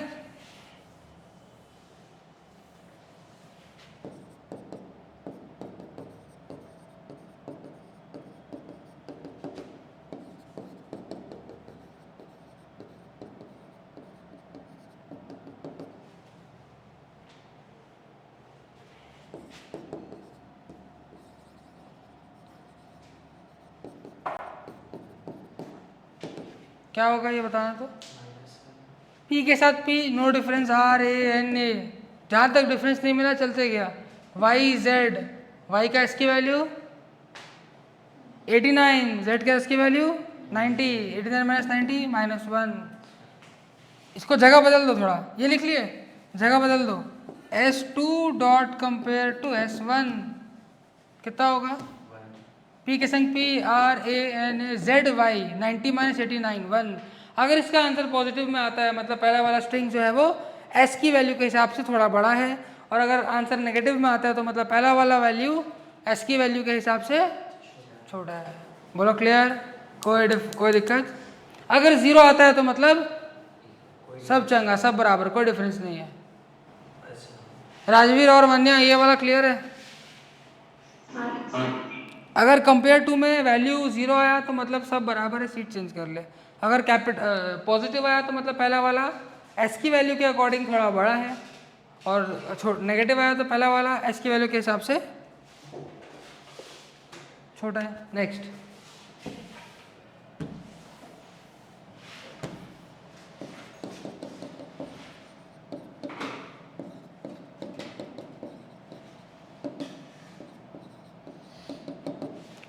[SPEAKER 1] क्या होगा ये बताना तो। P के साथ P, no difference, R A N A, जहाँ तक डिफरेंस नहीं मिला चलते गया। Y Z, Y का इसकी वैल्यू 89, Z का इसकी वैल्यू 90, 89 माइनस 90 माइनस 1। इसको जगह बदल दो थोड़ा, ये लिख लिए, जगह बदल दो। S2 dot compare to S1 कितना होगा? P के संग P R A N A Z Y 90 minus 89 1। अगर इसका आंसर पॉजिटिव में आता है मतलब पहला वाला स्ट्रिंग जो है वो S की वैल्यू के हिसाब से थोड़ा बड़ा है, और अगर आंसर नेगेटिव में आता है तो मतलब पहला वाला वैल्यू S की वैल्यू के हिसाब से छोटा है। बोलो क्लियर? कोई दिक्कत? अगर 0 आता है तो मतलब सब चंगा, सब बराबर, कोई डिफरेंस नहीं है। राजवीर और वन्या ये वाला क्लियर है? अगर कंपेयर टू में वैल्यू 0 आया तो मतलब सब बराबर है, सीट चेंज कर ले। अगर पॉजिटिव आया तो मतलब पहला वाला S की वैल्यू के अकॉर्डिंग थोड़ा बड़ा है, और नेगेटिव आया तो पहला वाला S की वैल्यू के हिसाब से छोटा है। नेक्स्ट,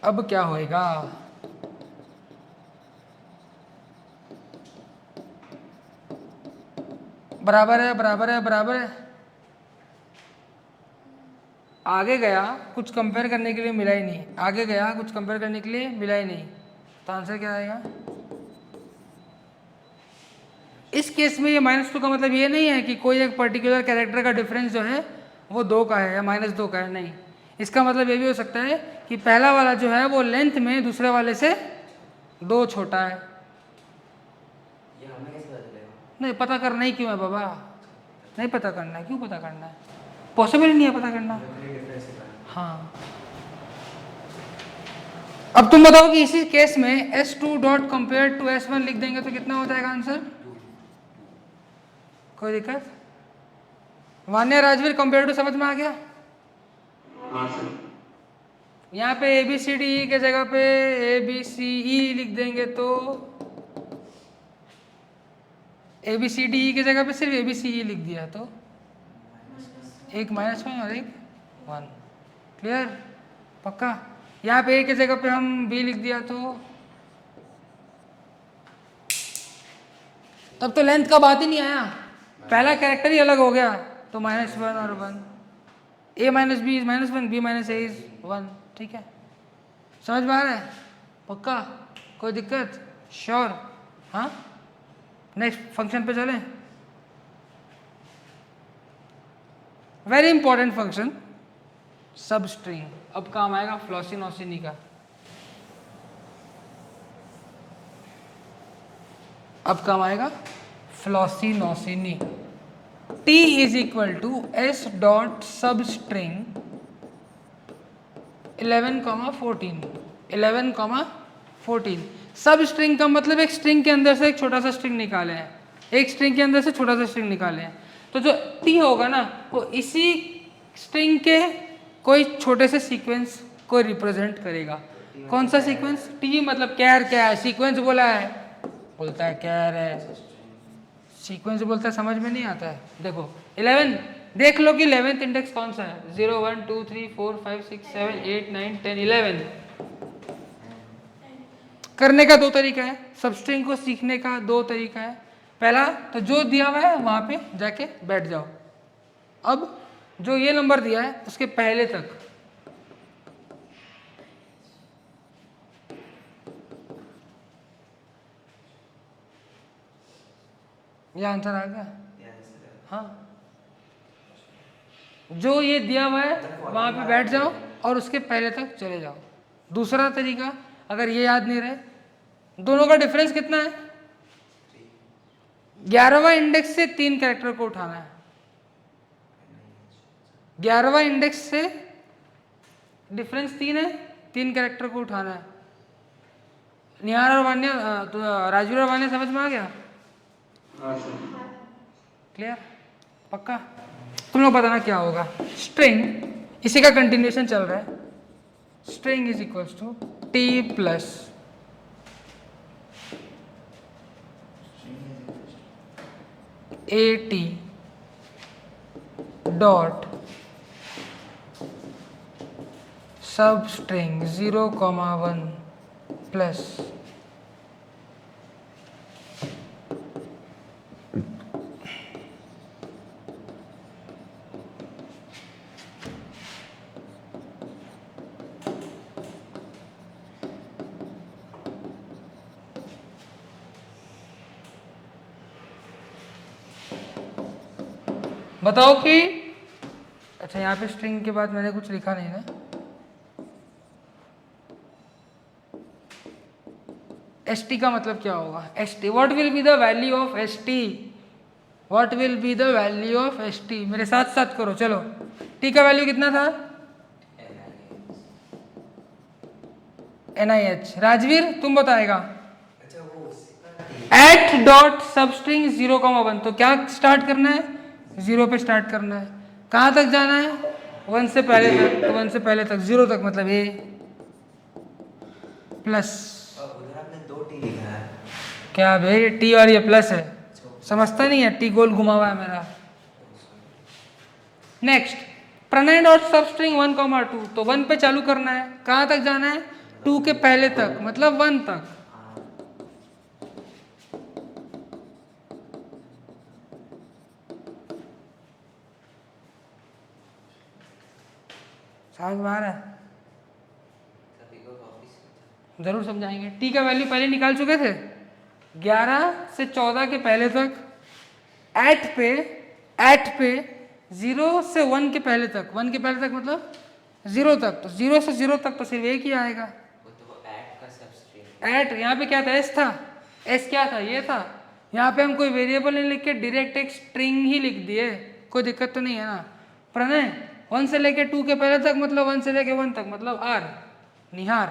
[SPEAKER 1] अब क्या होएगा? बराबर है, बराबर है, बराबर है। आगे गया कुछ कंपेयर करने के लिए मिला ही नहीं, आगे गया कुछ कंपेयर करने के लिए मिला ही नहीं, तो आंसर क्या आएगा? इस केस में ये -2 का मतलब ये नहीं है कि कोई एक पर्टिकुलर कैरेक्टर का डिफरेंस जो है वो 2 का है या -2 का है, नहीं। इसका मतलब ये भी हो सकता है कि पहला वाला जो है वो लेंथ में दूसरे वाले से 2 छोटा है।
[SPEAKER 3] ये हमें कैसे पता चलेगा?
[SPEAKER 1] नहीं पता करना ही क्यों है बाबा, नहीं पता करना है, क्यों पता करना है, पॉसिबल ही नहीं है पता करना। हाँ, अब तुम बताओ कि इसी केस में S2 dot compare to S1 लिख देंगे तो कितना हो जाएगा आंसर? कोई दिक्कत? वान्या राजवीर कंपेयर टू समझ में आ गया?
[SPEAKER 5] हाँ सर।
[SPEAKER 1] यहाँ पे ABCDE के जगह पे ABCE लिख देंगे तो ABCDE की जगह पे सिर्फ ABCE लिख दिया तो एक -1 और एक 1। क्लियर? पक्का? यहाँ पे A की जगह पे हम B लिख दिया तो तब तो लेंथ का बात ही नहीं आया, पहला कैरेक्टर ही अलग हो गया, तो -1 और 1। A minus B is -1, B minus A is 1। ठीक है, समझ में आ रहा है? पक्का? कोई दिक्कत? श्योर? हाँ, नेक्स्ट फंक्शन पे चलें। Very important function substring, अब काम आएगा फ्लॉसी नॉसिनी का। अब काम आएगा फ्लॉसी नॉसिनी। T is equal to S dot substring 11,14 11,14। सब स्ट्रिंग का मतलब एक स्ट्रिंग के अंदर से एक छोटा सा स्ट्रिंग निकाले हैं, एक स्ट्रिंग के अंदर से छोटा सा स्ट्रिंग निकाले हैं, तो जो T होगा ना वो इसी स्ट्रिंग के कोई छोटे से सीक्वेंस को रिप्रेजेंट करेगा। कौन सा सीक्वेंस? T मतलब कैर क्या है, सीक्वेंस बोला है, बोलता है कैर है, सीक्वेंस बोलता है, समझ में नहीं आता है। देखो 11, देख लो कि 11th इंडेक्स कौन सा है, 0 1 2 3 4 5 6 7 8 9 10 11। करने का 2 तरीका है, सबस्ट्रिंग को सीखने का 2 तरीका है। पहला तो जो दिया हुआ है वहां पे जाके बैठ जाओ, अब जो ये नंबर दिया है उसके पहले तक ये आंसर आ गया। हाँ, जो ये दिया हुआ है वहां पे बैठ जाओ और उसके पहले तक चले जाओ। दूसरा तरीका, अगर ये याद नहीं रहे, दोनों का डिफरेंस कितना है? 11वां इंडेक्स से 3 कैरेक्टर को उठाना है, 11वां इंडेक्स से डिफरेंस 3 है, 3 कैरेक्टर को उठाना है। निहार और वान्या, तो राजवीर और वान्या समझ में आ गया?
[SPEAKER 5] हाँ सर।
[SPEAKER 1] क्लियर? पक्का? तुम लोग बताना क्या होगा। स्ट्रिंग इसी का कंटिन्यूशन चल रहा है। String is equals to T plus A T dot substring 0,1 plus बताओ कि अच्छा यहाँ पे स्ट्रिंग के बाद मैंने कुछ लिखा नहीं ना। एस टी का मतलब क्या होगा? S T what will be the value of S T? What will be the value of S T? मेरे साथ साथ करो चलो। टी का वैल्यू कितना था? NIH। राजवीर तुम बताएगा। At dot substring 0,1। तो क्या स्टार्ट करना है? 0 पे स्टार्ट करना है। कहाँ तक जाना है? 1 से पहले तक। तो 1 से पहले तक 0 तक मतलब ए प्लस
[SPEAKER 3] उधर आपने 2 टी लिखा है।
[SPEAKER 1] क्या भाई टी और ये प्लस है, समझता नहीं है? टी गोल घुमा हुआ है मेरा। Next Pranay dot substring 1,2। तो 1 पे चालू करना है। कहाँ तक जाना है? 2 के पहले तक मतलब 1 तक। समझ में आ रहा है?
[SPEAKER 3] सभी को वापस
[SPEAKER 1] जरूर समझाएंगे। टी का वैल्यू पहले निकाल चुके थे 11 से 14 के पहले तक। एट पे 0 से 1 के पहले तक। 1 के पहले तक मतलब 0 तक। तो 0 से 0 तक तो सिर्फ एक ही आएगा।
[SPEAKER 3] वो तो वो ऐड का सब स्ट्रिंग।
[SPEAKER 1] एट यहाँ पे क्या था? एस था। एस क्या था? ये था। यहाँ पे हम कोई वेरिएबल नहीं लिख के डायरेक्ट एक स्ट्रिंग ही लिख दिए। कोई दिक्कत तो नहीं है ना? प्रणय 1 से लेके 2 के पहले तक मतलब 1 से लेके 1 तक मतलब आर निहार।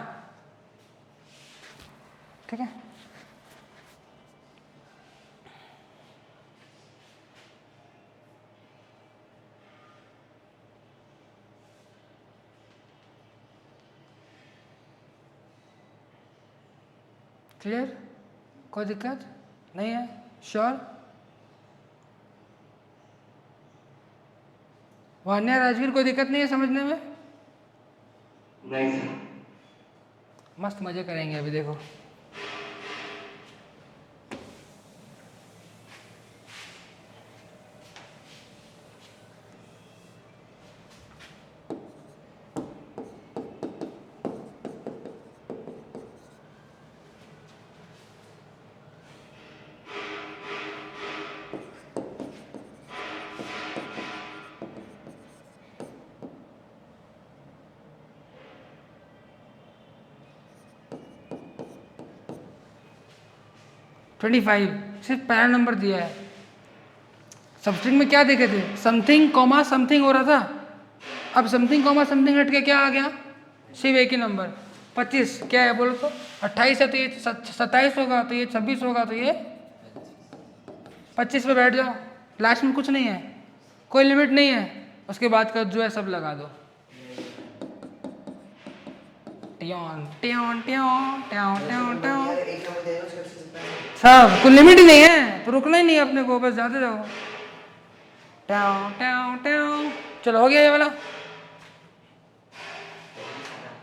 [SPEAKER 1] ठीक है। क्लियर? कोई दिक्कत नहीं है? श्योर? वान्या राजवीर कोई दिक्कत नहीं है समझने में?
[SPEAKER 5] नहीं सर।
[SPEAKER 1] मस्त मजे करेंगे अभी देखो। ट्वेंटी 25 सिर्फ पहला नंबर दिया है। सबस्ट्रिंग में क्या देखे थे? समथिंग कॉमा समथिंग हो रहा था। अब समथिंग कॉमा समथिंग हट के क्या आ गया? सिर्फ एक ही नंबर 25। क्या है बोलो तो? 28 है तो ये 27 होगा, तो ये 26 होगा, तो ये 25 पे बैठ जाओ। लास्ट में कुछ नहीं है, कोई लिमिट नहीं है। उसके बाद का जो है सब लगा दो। ट्योन ट्योन ट्योन ट्योन ट्योन ट्योन
[SPEAKER 3] एक नंबर दे दो उसका सबसे पहले।
[SPEAKER 1] सब कोई लिमिट ही नहीं है, तो रुकना ही नहीं है अपने को, बस जाते जाओ। ट्याओ ट्याओ ट्याओ। चलो हो गया ये वाला।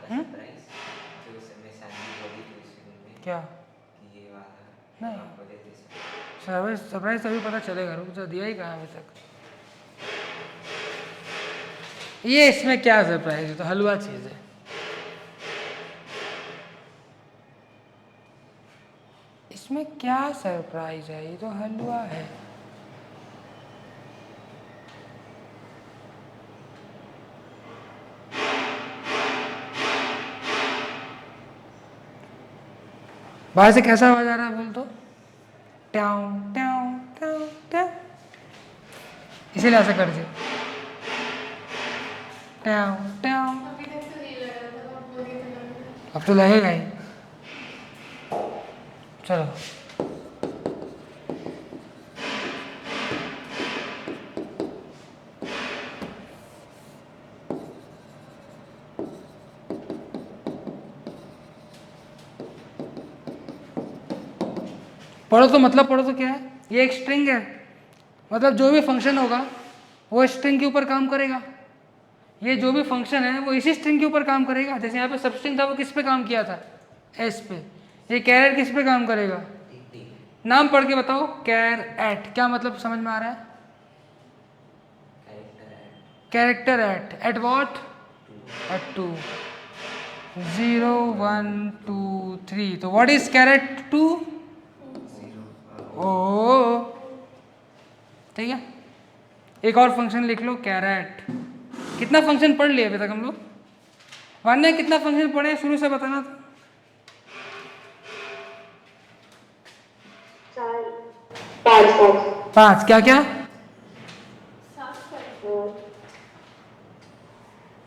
[SPEAKER 3] सरप्राइज जो उसमें शादी होगी तो उसमें
[SPEAKER 1] क्या?
[SPEAKER 3] कि ये वाला
[SPEAKER 1] नहीं।
[SPEAKER 3] आपको दे दे सकते।
[SPEAKER 1] सरप्राइज अभी पता चलेगा। रुक जा, दिया ही कहाँ अभी तक? ये इसमें क्या सरप्राइज है? तो हलवा चीज़ है। इसमें क्या सरप्राइज है? ये तो हलवा है। बाहर से कैसा आवाज आ रहा है बोल तो? ट्याओ ट्याओ ट्याओ ट्याओ। इसीलिए ऐसा कर दिया। ट्याओ ट्याओ।
[SPEAKER 4] अभी तक तो नहीं लग रहा था, आप बोलिए तो लग रहा है।
[SPEAKER 1] अब तो लगेगा ही। चलो पढ़ो तो मतलब पढ़ो तो क्या है, ये एक स्ट्रिंग है, मतलब जो भी फंक्शन होगा वो स्ट्रिंग के ऊपर काम करेगा। ये जो भी फंक्शन है वो इसी स्ट्रिंग के ऊपर काम करेगा। जैसे यहाँ पे सब स्ट्रिंग था वो किस पे काम किया था, एस पे। ये कैरेट किस पे काम करेगा, नाम पढ़ के बताओ, कैर एट, क्या मतलब समझ में आ रहा है? Character at what, at 2, 0 1 2 3। तो व्हाट इज कैरेट 2? ओ, ठीक है। एक और फंक्शन लिख लो, कैरेट। कितना फंक्शन पढ़ लिए अभी तक हम लोग? वान्या कितना फंक्शन पढ़े शुरू से बताना था। 5 क्या क्या?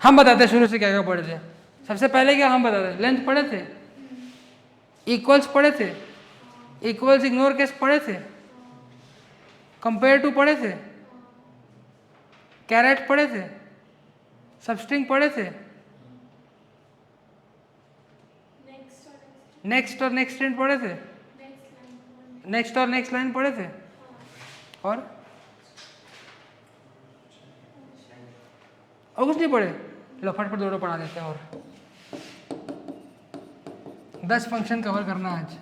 [SPEAKER 1] हम बताते हैं शुरू से क्या क्या पढ़े थे। सबसे पहले क्या हम बताते, लेंथ पढ़े थे, इक्वल्स पढ़े थे, इक्वल्स इग्नोर केस पढ़े थे, कंपेयर टू पढ़े थे, कैरेट पढ़े थे, सबस्ट्रिंग पढ़े थे, नेक्स्ट और नेक्स्ट स्ट्रिंग पढ़े थे, नेक्स्ट और नेक्स्ट लाइन पढ़े थे, और कुछ नहीं पढ़े। लो फटफट दोनों पढ़ा देते हैं। और 10 फंक्शन कवर करना आज।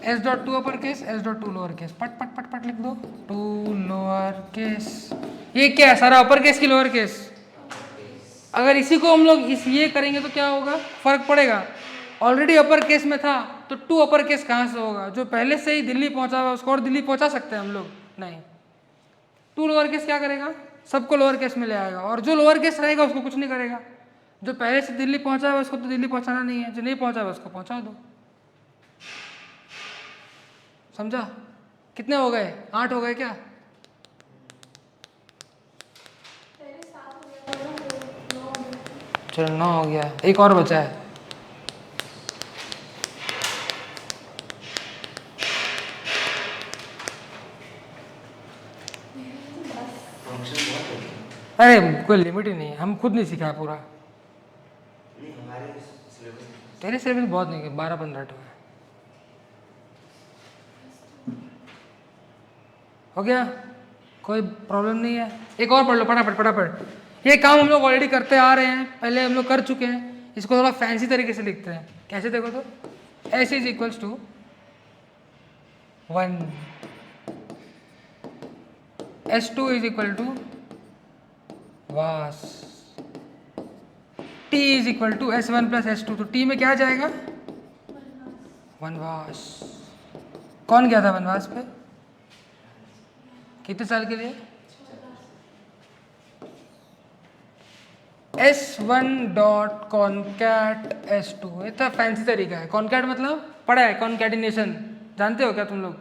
[SPEAKER 1] s.2 upper case, s.2 lower case, पट पट पट पट लिख दो। 2 लोअर केस, ये क्या है, सारा अपर केस की लोअर केस। अगर इसी को हम लोग ये करेंगे तो क्या होगा, फर्क पड़ेगा। ऑलरेडी अपर केस में था तो 2 अपर केस कहाँ से होगा, जो पहले से ही दिल्ली पहुंचा हुआ उसको और दिल्ली पहुंचा सकते हैं हम लोग? नहीं। 2 लोअर केस क्या करेगा, सबको लोअर केस में ले आएगा, और जो लोअर केस रहेगा उसको कुछ नहीं करेगा। जो पहले से दिल्ली पहुंचा है उसको तो दिल्ली पहुंचाना नहीं है, जो नहीं पहुंचा है उसको पहुंचा दो। समझा? कितने हो गए, 8 हो गए क्या? चलो 9 हो गया, एक और बचा है। अरे कोई लिमिट ही नहीं है, हम खुद नहीं सीखा है पूरा। तेरे सिलेबस बहुत नहीं, 12-15 है। हो गया, कोई प्रॉब्लम नहीं है। एक और पढ़ लो फटाफट फटाफट। ये काम हम लोग ऑलरेडी करते आ रहे हैं, पहले हम लोग कर चुके हैं। इसको थोड़ा फैंसी तरीके से लिखते हैं। कैसे देखो तो, s is equals to 1, s2 is equal to was, t is equal to s1 plus s2। तो t में क्या आ जाएगा, वनवास। कौन गया था वनवास पे, कितने साल के लिए? S1 dot concat S2। इतना फैंसी तरीका है। कॉनकैट मतलब पढ़ा है, कॉनकैटिनेशन जानते हो क्या तुम लोग?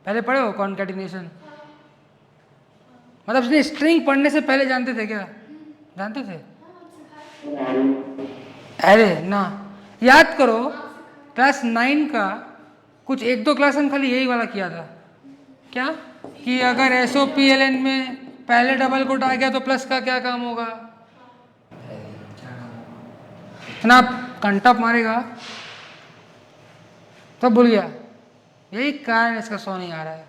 [SPEAKER 1] पहले पढ़े हो कॉनकैटिनेशन? मतलब स्ट्रिंग पढ़ने से पहले जानते थे क्या? जानते थे? अरे ना, याद करो क्लास 9 का कुछ 1-2 क्लास हम खाली यही वाला किया था। क्या कि अगर SOPLN में पहले डबल कोट आ गया तो प्लस का क्या काम होगा। इतना कंटप मारेगा तो भूल गया। यही कारण इसका सौ नहीं आ रहा है,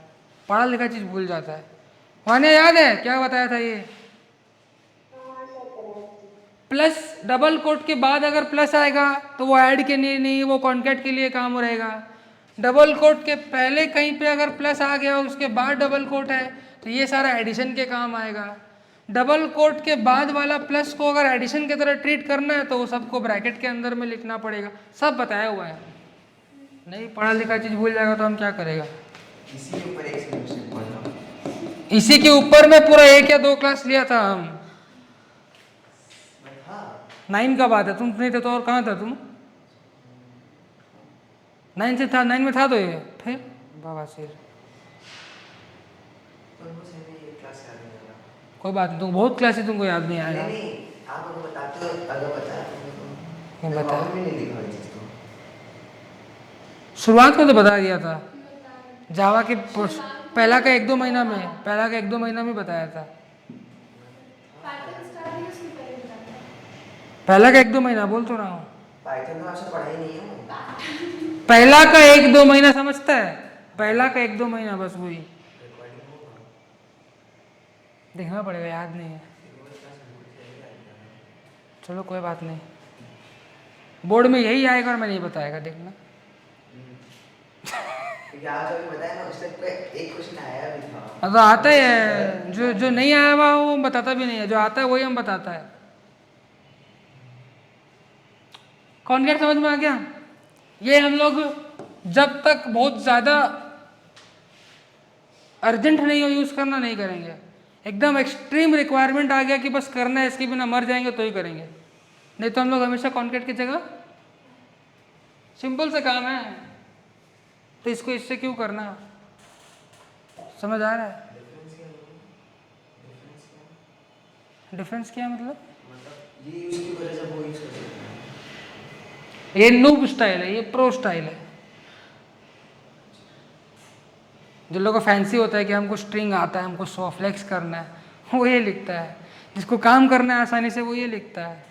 [SPEAKER 1] पढ़ा लिखा चीज़ भूल जाता है। वान्या याद है क्या बताया था ये? प्लस डबल कोट के बाद अगर प्लस आएगा तो वो ऐड के लिए नहीं, वो कॉन्कैट के लिए काम रहेगा। डबल कोट के पहले कहीं पे अगर प्लस आ गया उसके बाद डबल कोट है तो ये सारा एडिशन के काम आएगा। डबल कोट के बाद वाला प्लस को अगर एडिशन की तरह ट्रीट करना है तो वो सबको ब्रैकेट के अंदर में लिखना पड़ेगा। सब बताया हुआ है। नहीं पढ़ा लिखा चीज़ भूल जाएगा तो हम क्या करेगा। इसी के ऊपर में पूरा 1 या 2 क्लास लिया था हम। 9 का बात है, तुम नहीं थे तो और कहाँ था तुम? 9 से था, 9 में था तो ये फिर बाबा सिर। कोई बात नहीं, तुम बहुत क्लास है, तुमको याद नहीं आएगा। शुरुआत में तो बता दिया था जावा के पहला का 1-2 महीना में, पहला का 1-2 महीना में बताया था। पहला का 1-2 महीना बोल तो रहा हूँ। पहला का 1-2 महीना समझता है, पहला का 1-2 महीना बस वही देखना पड़ेगा, याद नहीं है। चलो कोई बात नहीं, बोर्ड में यही आएगा और मैं नहीं बताएगा, देखना।
[SPEAKER 6] आज अभी बताया ना, उस टाइप का एक क्वेश्चन आया भी था।
[SPEAKER 1] तो आता ही है, जो नहीं आया हुआ वो हम बताता भी नहीं है, जो आता है वही हम बताता है। कॉन्केट समझ में आ गया? ये हम लोग जब तक बहुत ज़्यादा अर्जेंट नहीं हो यूज़ करना, नहीं करेंगे। एकदम एक्सट्रीम रिक्वायरमेंट आ गया कि बस करना है, इसके बिना मर जाएंगे तो ही करेंगे, नहीं तो हम लोग हमेशा कॉन्केट की जगह, सिंपल सा काम है तो इसको इससे क्यों करना, समझ आ रहा है? डिफरेंस क्या है मतलब?
[SPEAKER 6] ये यूज क्यों करे जब वो यूज कर सकते हैं?
[SPEAKER 1] ये नूब स्टाइल है, ये प्रो स्टाइल है। जो लोगों को फैंसी होता है कि हमको स्ट्रिंग आता है, हमको फ्लेक्स करना है, वो ये लिखता है। जिसको काम करना है आसानी से वो ये लिखता है।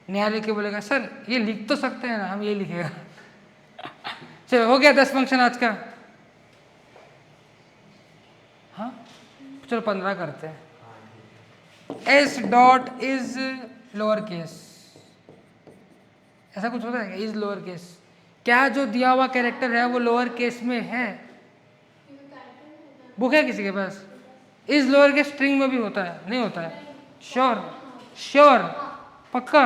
[SPEAKER 1] नया लिख के बोलेगा सर ये लिख तो सकते हैं ना, हम ये लिखेगा। चलो हो गया 10 फंक्शन आज का। हाँ चलो 15 करते हैं। S dot is lower case, ऐसा कुछ होता है क्या? इज लोअर केस, क्या जो दिया हुआ कैरेक्टर है वो लोअर केस में है? बुक है किसी के पास? इज लोअर केस स्ट्रिंग में भी होता है, नहीं होता है? श्योर श्योर पक्का?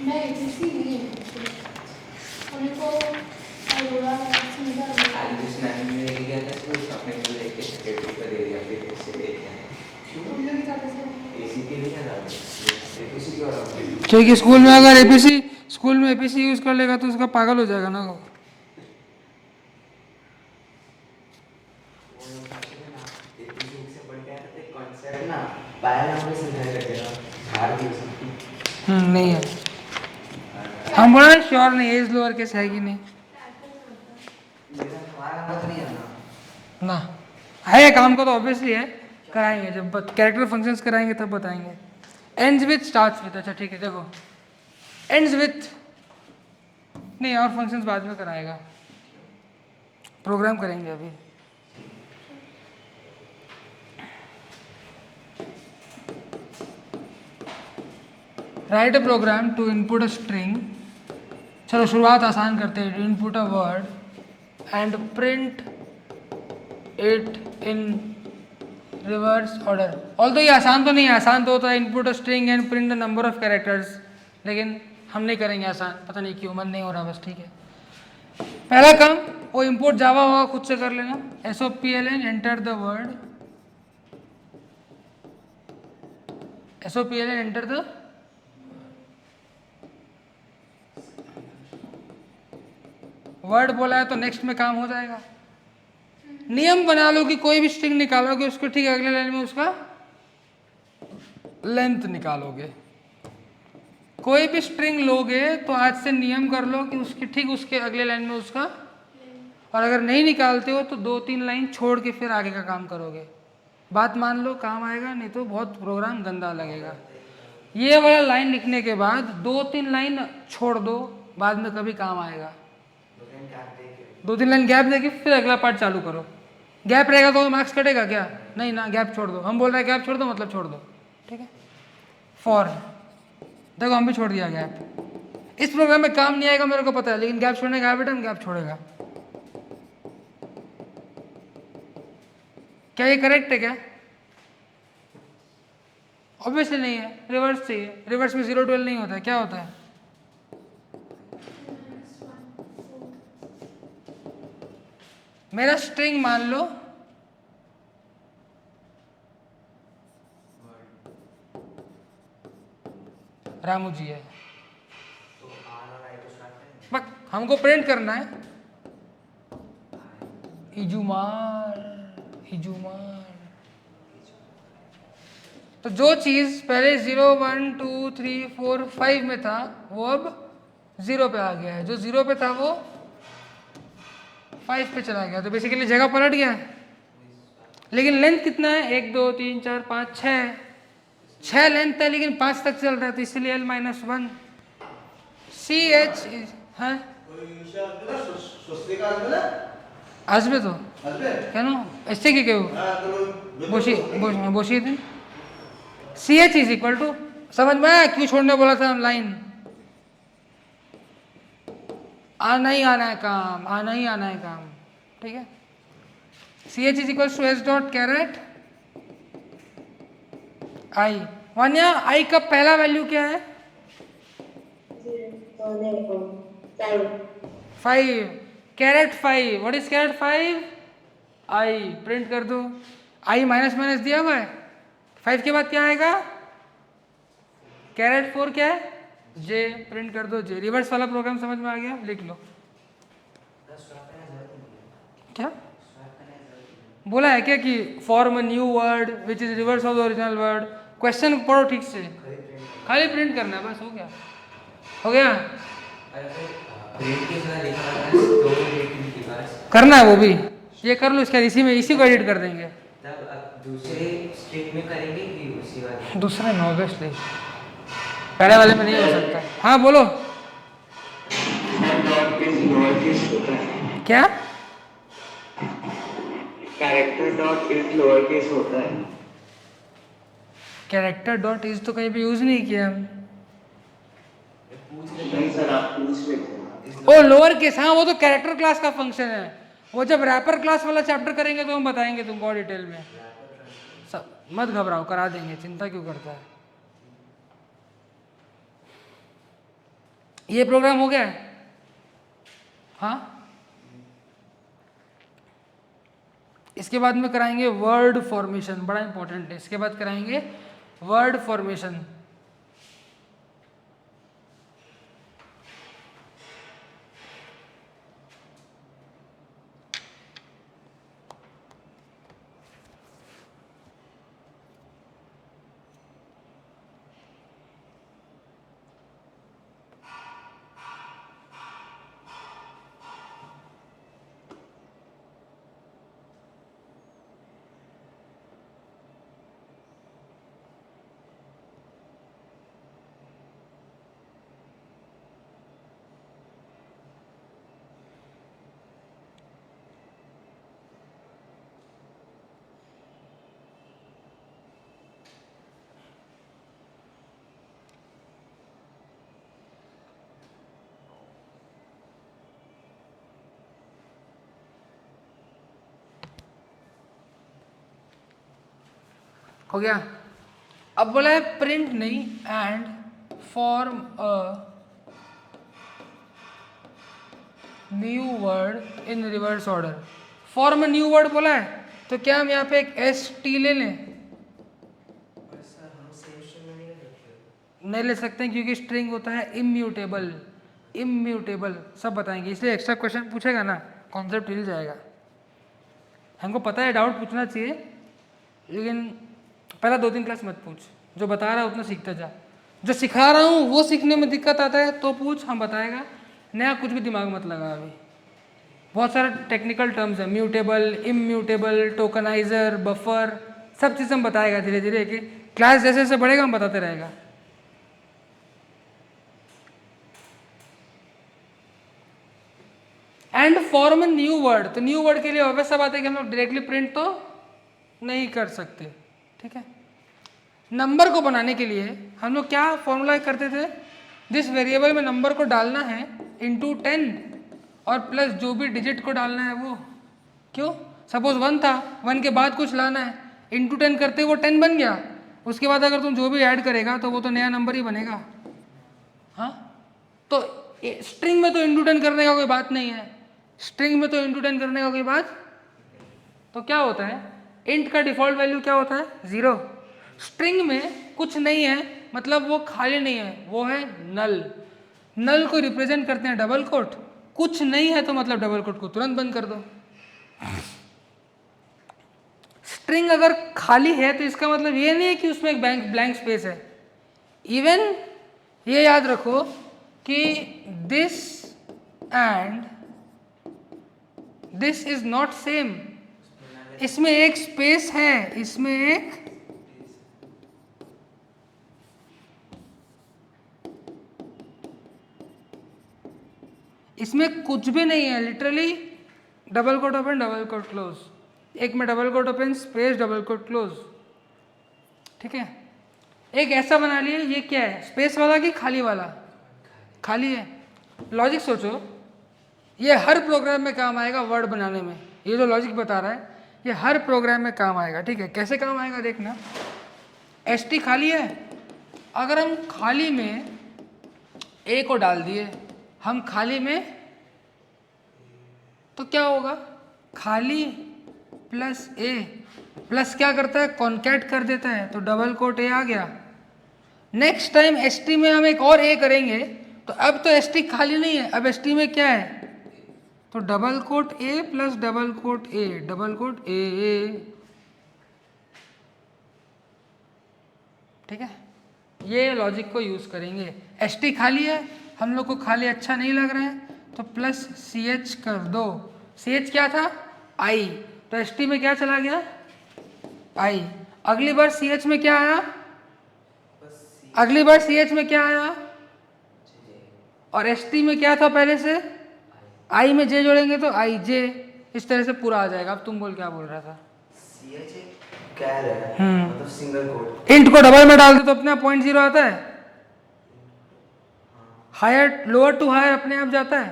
[SPEAKER 4] मैं एबीसी नहीं है, उन्हें को अरोड़ा समझा
[SPEAKER 1] क्योंकि स्कूल में अगर एपीसी यूज कर लेगा तो उसका पागल हो जाएगा ना वो। नहीं है, हम बोला श्योर नहीं है इज लोअर केस है कि नहीं ना। है काम को तो ऑब्वियसली है, कराएंगे जब कैरेक्टर फंक्शंस कराएंगे तब बताएंगे। एंड्स विथ स्टार्ट्स विथ, अच्छा ठीक है देखो एंड्स विथ नहीं, और फंक्शंस बाद में कराएगा, प्रोग्राम करेंगे अभी। Write a program to input a string, चलो शुरुआत आसान करते हैं। Input a word and print it in reverse order. Although ये आसान तो नहीं है, आसान तो होता है input a string and print the number of characters, लेकिन हम नहीं करेंगे आसान, पता नहीं क्यों, मन नहीं हो रहा बस। ठीक है, पहला काम वो इम्पोर्ट जावा होगा खुद से कर लेना। SOPLN enter the word, SOPLN enter the word बोला है तो नेक्स्ट में काम हो जाएगा। नियम बना लो कि कोई भी स्ट्रिंग निकालोगे उसको ठीक अगले लाइन में उसका लेंथ निकालोगे। कोई भी स्ट्रिंग लोगे तो आज से नियम कर लो कि उसके ठीक उसके अगले लाइन में उसका, और अगर नहीं निकालते हो तो 2-3 लाइन छोड़ के फिर आगे का काम करोगे। बात मान लो, काम आएगा, नहीं तो बहुत प्रोग्राम गंदा लगेगा। ये वाला लाइन लिखने के बाद 2-3 लाइन छोड़ दो, बाद में कभी काम आएगा। 2-3 लाइन गैप देके फिर अगला पार्ट चालू करो। गैप रहेगा तो मार्क्स कटेगा क्या? नहीं ना, गैप छोड़ दो। हम बोल रहे हैं गैप छोड़ दो मतलब छोड़ दो, ठीक है। फॉर देखो हम भी छोड़ दिया गैप। इस प्रोग्राम में काम नहीं आएगा मेरे को पता है, लेकिन गैप छोड़ने का हैबिट है, हम गैप छोड़ेगा। क्या ये करेक्ट है क्या? ऑब्वियसली नहीं है, रिवर्स चाहिए। रिवर्स में 0-12 नहीं होता है, क्या होता है? मेरा स्ट्रिंग मान लो रामू जी है, बस हमको प्रिंट करना है इजुमार। तो जो चीज पहले 0 1 2 3 4 5 में था वो अब 0 पे आ गया है, जो 0 पे था वो 5 पे चला गया, तो बेसिकली जगह पलट गया है। लेकिन लेंथ कितना है, 1 2 3 4 5 6 लेंथ है, लेकिन 5 तक चल रहा है, तो इसलिए L-1 CH হ্যাঁ আসবে তো কেন এসছে কি কেউ বসিয়ে দিন CH इज इक्वल टू, समझ में आया क्यों छोड़ने बोला था हम लाइन? आना ही आना है काम, आना ही आना है काम, ठीक है। CH is equal to S dot char at I। Vanya I का पहला वैल्यू क्या है? 5। Char at 5, what is char at 5? I print कर दो, I माइनस माइनस दिया हुआ है, 5 के बाद क्या आएगा? कैरेट 4 क्या है? J, प्रिंट कर दो J। रिवर्स वाला प्रोग्राम समझ में आ गया, लिख लो। क्या बोला है क्या कि form a new word which is reverse of the original word? Question पढ़ो ठीक से, खाली प्रिंट करना है बस, हो गया हो गया। करना है वो भी, ये कर लो, इसका इसी में इसी को एडिट कर देंगे।
[SPEAKER 3] तब दूसरे स्ट्रिंग में करेंगे कि उसी वाले?
[SPEAKER 1] दूसरे में ऑब्वियसली, पहले वाले में नहीं हो सकता। हाँ बोलो क्या?
[SPEAKER 5] Character dot is lower case होता है।
[SPEAKER 1] कैरेक्टर डॉट इज तो कहीं पे यूज नहीं किया हम।
[SPEAKER 5] नहीं सर, आप पूछ लेते
[SPEAKER 1] ओ लोअर केस, हाँ वो तो कैरेक्टर क्लास का फंक्शन है, वो जब रैपर क्लास वाला चैप्टर करेंगे तो हम बताएंगे तुमको और डिटेल में। सब मत घबराओ, करा देंगे, चिंता क्यों करता है। ये प्रोग्राम हो गया है? हाँ, इसके बाद में कराएंगे वर्ड फॉर्मेशन, बड़ा इंपॉर्टेंट है। इसके बाद कराएंगे वर्ड फॉर्मेशन। हो गया। अब बोला है प्रिंट नहीं, and form a new word in reverse order. Form a new word बोला है, तो क्या हम यहाँ पे एक ST ले लें? नहीं ले सकते हैं, क्योंकि स्ट्रिंग होता है इम्यूटेबल। इम्यूटेबल सब बताएंगे, इसलिए एक्स्ट्रा क्वेश्चन पूछेगा ना, कॉन्सेप्ट हिल जाएगा। हमको पता है डाउट पूछना चाहिए, लेकिन पहला 2-3 क्लास मत पूछ, जो बता रहा है उतना सीखता जा। जो सिखा रहा हूँ वो सीखने में दिक्कत आता है तो पूछ, हम बताएगा। नया कुछ भी दिमाग मत लगा अभी। बहुत सारे टेक्निकल टर्म्स हैं, म्यूटेबल, इम्यूटेबल, टोकनाइजर, बफर, सब चीज़ हम बताएगा धीरे धीरे कि क्लास जैसे जैसे बढ़ेगा हम बताते रहेगा। एंड फॉर्म न्यू वर्ड, तो न्यू वर्ड के लिए ऑब्वियस सा बात है कि हम लोग डायरेक्टली प्रिंट तो नहीं कर सकते, ठीक है। नंबर को बनाने के लिए हम लोग क्या फॉर्मूला करते थे? जिस वेरिएबल में नंबर को डालना है इंटू 10 और प्लस जो भी डिजिट को डालना है वो, क्यों? सपोज 1 था, 1 के बाद कुछ लाना है, इंटू 10 करते वो 10 बन गया। उसके बाद अगर तुम जो भी ऐड करेगा तो वो तो नया नंबर ही बनेगा। हाँ, तो स्ट्रिंग में तो इंटू 10 करने का कोई बात नहीं है, स्ट्रिंग में तो इंटू 10 करने का कोई बात। तो क्या होता है, इंट का डिफॉल्ट वैल्यू क्या होता है? 0। स्ट्रिंग में कुछ नहीं है मतलब वो खाली नहीं है, वो है नल। नल को रिप्रेजेंट करते हैं डबल कोट, कुछ नहीं है तो मतलब डबल कोट को तुरंत बंद कर दो। स्ट्रिंग अगर खाली है तो इसका मतलब ये नहीं है कि उसमें एक ब्लैंक स्पेस है। इवन ये याद रखो कि this and this is not same, इसमें एक स्पेस है, इसमें एक इसमें कुछ भी नहीं है, literally double quote open double quote close, एक में double quote open space double quote close, ठीक है। एक ऐसा बना लिए, ये क्या है, स्पेस वाला कि खाली वाला? खाली है। लॉजिक सोचो, ये हर प्रोग्राम में काम आएगा वर्ड बनाने में, ये जो लॉजिक बता रहा है ये हर प्रोग्राम में काम आएगा, ठीक है। कैसे काम आएगा देखना, st खाली है, अगर हम खाली में a को डाल दिए, हम खाली में, तो क्या होगा, खाली प्लस a प्लस क्या करता है, कॉन्कैट कर देता है, तो डबल कोट a आ गया। नेक्स्ट टाइम st में हम एक और a करेंगे, तो अब तो st खाली नहीं है, अब st में क्या है, तो double quote a plus double quote a, double quote a, ठीक है। ये लॉजिक को यूज करेंगे। st खाली है, हम लोग को खाली अच्छा नहीं लग रहा है, तो प्लस ch कर दो, ch क्या था, i, तो st में क्या चला गया, i। अगली बार ch में क्या आया, अगली बार ch में क्या आया, और st में क्या था पहले से, i में j जोड़ेंगे तो i j, इस तरह से पूरा आ जाएगा। अब तुम बोल, क्या बोल रहा था,
[SPEAKER 6] कैर है, मतलब सिंगल कोट।
[SPEAKER 1] इंट को डबल में डाल दो तो अपने आप 0.0 आता है, हायर लोअर टू हायर अपने आप जाता है,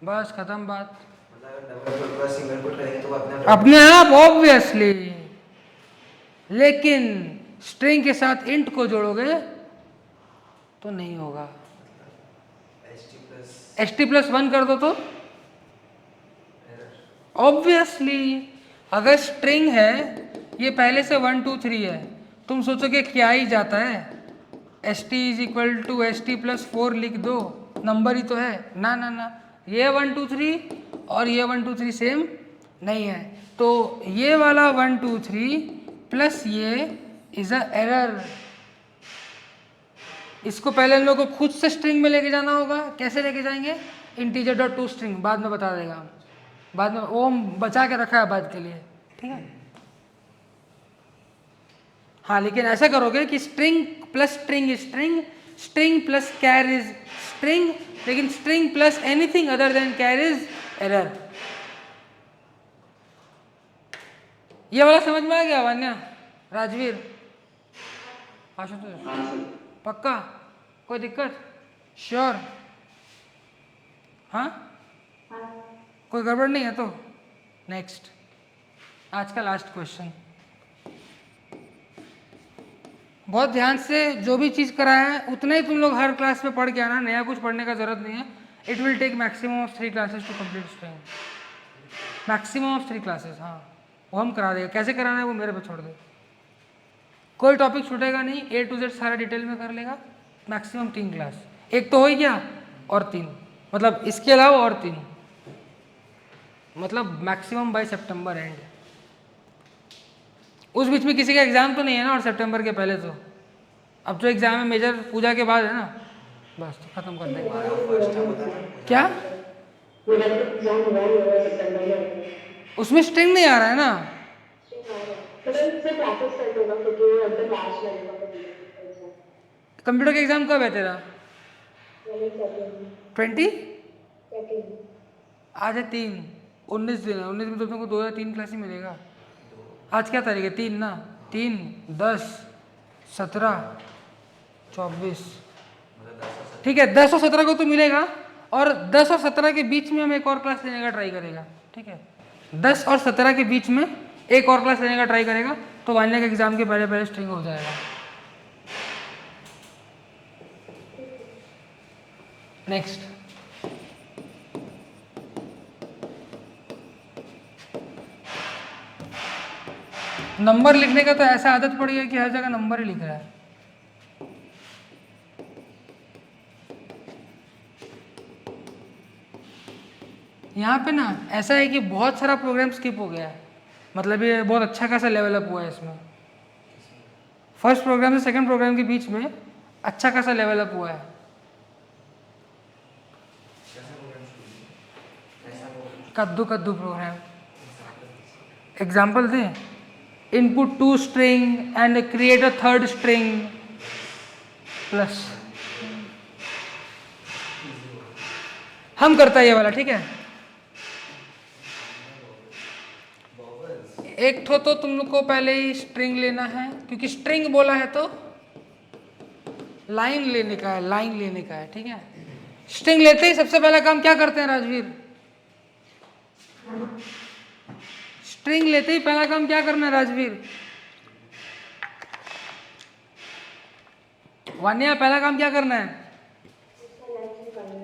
[SPEAKER 1] बस खत्म बात।
[SPEAKER 6] मतलब डबल कोट का सिंगल कोट करेंगे तो वो
[SPEAKER 1] अपने आप ऑब्वियसली, लेकिन स्ट्रिंग के साथ इंट को जोड़ोगे तो नहीं होगा। st+1 कर दो तो ऑब्वियसली, अगर स्ट्रिंग है, ये पहले से 1 2 3 है, तुम सोचोगे क्या ही जाता है, st = st+4 लिख दो, नंबर ही तो है ना, ना ना, ये 1 2 3 और ये 1 2 3 सेम नहीं है, तो ये वाला 1 2 3 प्लस ये इज अ एरर। इसको पहले हम लोग को खुद से स्ट्रिंग में लेके जाना होगा। कैसे लेके जाएंगे, इंटीजर डॉट टू स्ट्रिंग, बाद में बता देगा, बाद में वो हम बचा के रखा है बाद के लिए, ठीक है। हाँ, लेकिन ऐसा करोगे कि string plus string is string, string plus char is string, लेकिन string plus anything other than char is error. ये वाला समझ में आ गया वान्या, राजवीर, आशुतोष, पक्का, कोई दिक्कत, श्योर, हाँ, कोई गड़बड़ नहीं है तो नेक्स्ट, आज का लास्ट क्वेश्चन। बहुत ध्यान से जो भी चीज़ कराया है उतना ही तुम लोग हर क्लास में पढ़ के आना, नया कुछ पढ़ने का जरूरत नहीं है। It will take maximum of 3 classes to complete string, maximum of 3 classes, हाँ, वो हम करा देगा। कैसे कराना है वो मेरे पे छोड़ दे, कोई टॉपिक छूटेगा नहीं, A to Z सारा डिटेल में कर लेगा। मैक्सिमम 3 क्लास, एक तो हो ही गया और 3, मतलब इसके अलावा और 3, मतलब मैक्सिमम बाय सितंबर एंड। उस बीच में किसी का एग्जाम तो नहीं है ना, और सितंबर के पहले तो, अब जो एग्जाम है मेजर पूजा के बाद है ना, बस तो खत्म कर देंगे। क्या
[SPEAKER 2] मेरा एग्जाम हुआ ही होगा सितंबर में,
[SPEAKER 1] उसमें स्ट्रिंग नहीं आ रहा है ना,
[SPEAKER 2] इससे प्रैक्टिस करते होगा क्योंकि वो एकदम लास्ट लगेगा एग्जाम।
[SPEAKER 1] कंप्यूटर का एग्जाम कब है तेरा, 20 आज है 3, 19 दिन है, 19 में तो तुमको 2 या 3 क्लास ही मिलेगा। आज क्या तारीख है, 3 ना, 3 10 17 24, ठीक है, 10 और 17 को तो मिलेगा, और 10 और 17 के बीच में हम एक और क्लास लेने का ट्राई करेगा, ठीक है, 10 और 17 के बीच में एक और क्लास लेने का ट्राई करेगा, तो वान्या के एग्जाम के पहले पहले स्ट्रिंग हो जाएगा। नेक्स्ट, नंबर लिखने का तो ऐसा आदत पड़ी है कि हर जगह नंबर ही लिख रहा है। यहाँ पे ना ऐसा है कि बहुत सारा प्रोग्राम स्किप हो गया है, मतलब ये बहुत अच्छा खासा लेवल अप हुआ है इसमें, फर्स्ट प्रोग्राम से सेकंड प्रोग्राम के बीच में अच्छा खासा लेवल अप हुआ है। कद्दू कद्दू प्रोग्राम। एग्जाम्पल दें, input 2 string and create a third string plus. हम करता है ये वाला, ठीक है। एक तो तुम लोग को पहले ही स्ट्रिंग लेना है, क्योंकि स्ट्रिंग बोला है तो लाइन लेने का है, लाइन लेने का है, ठीक है। स्ट्रिंग लेते ही सबसे पहला काम क्या करते हैं राजवीर? स्ट्रिंग लेते ही पहला काम क्या करना है राजवीर? वान्या, पहला काम क्या करना है?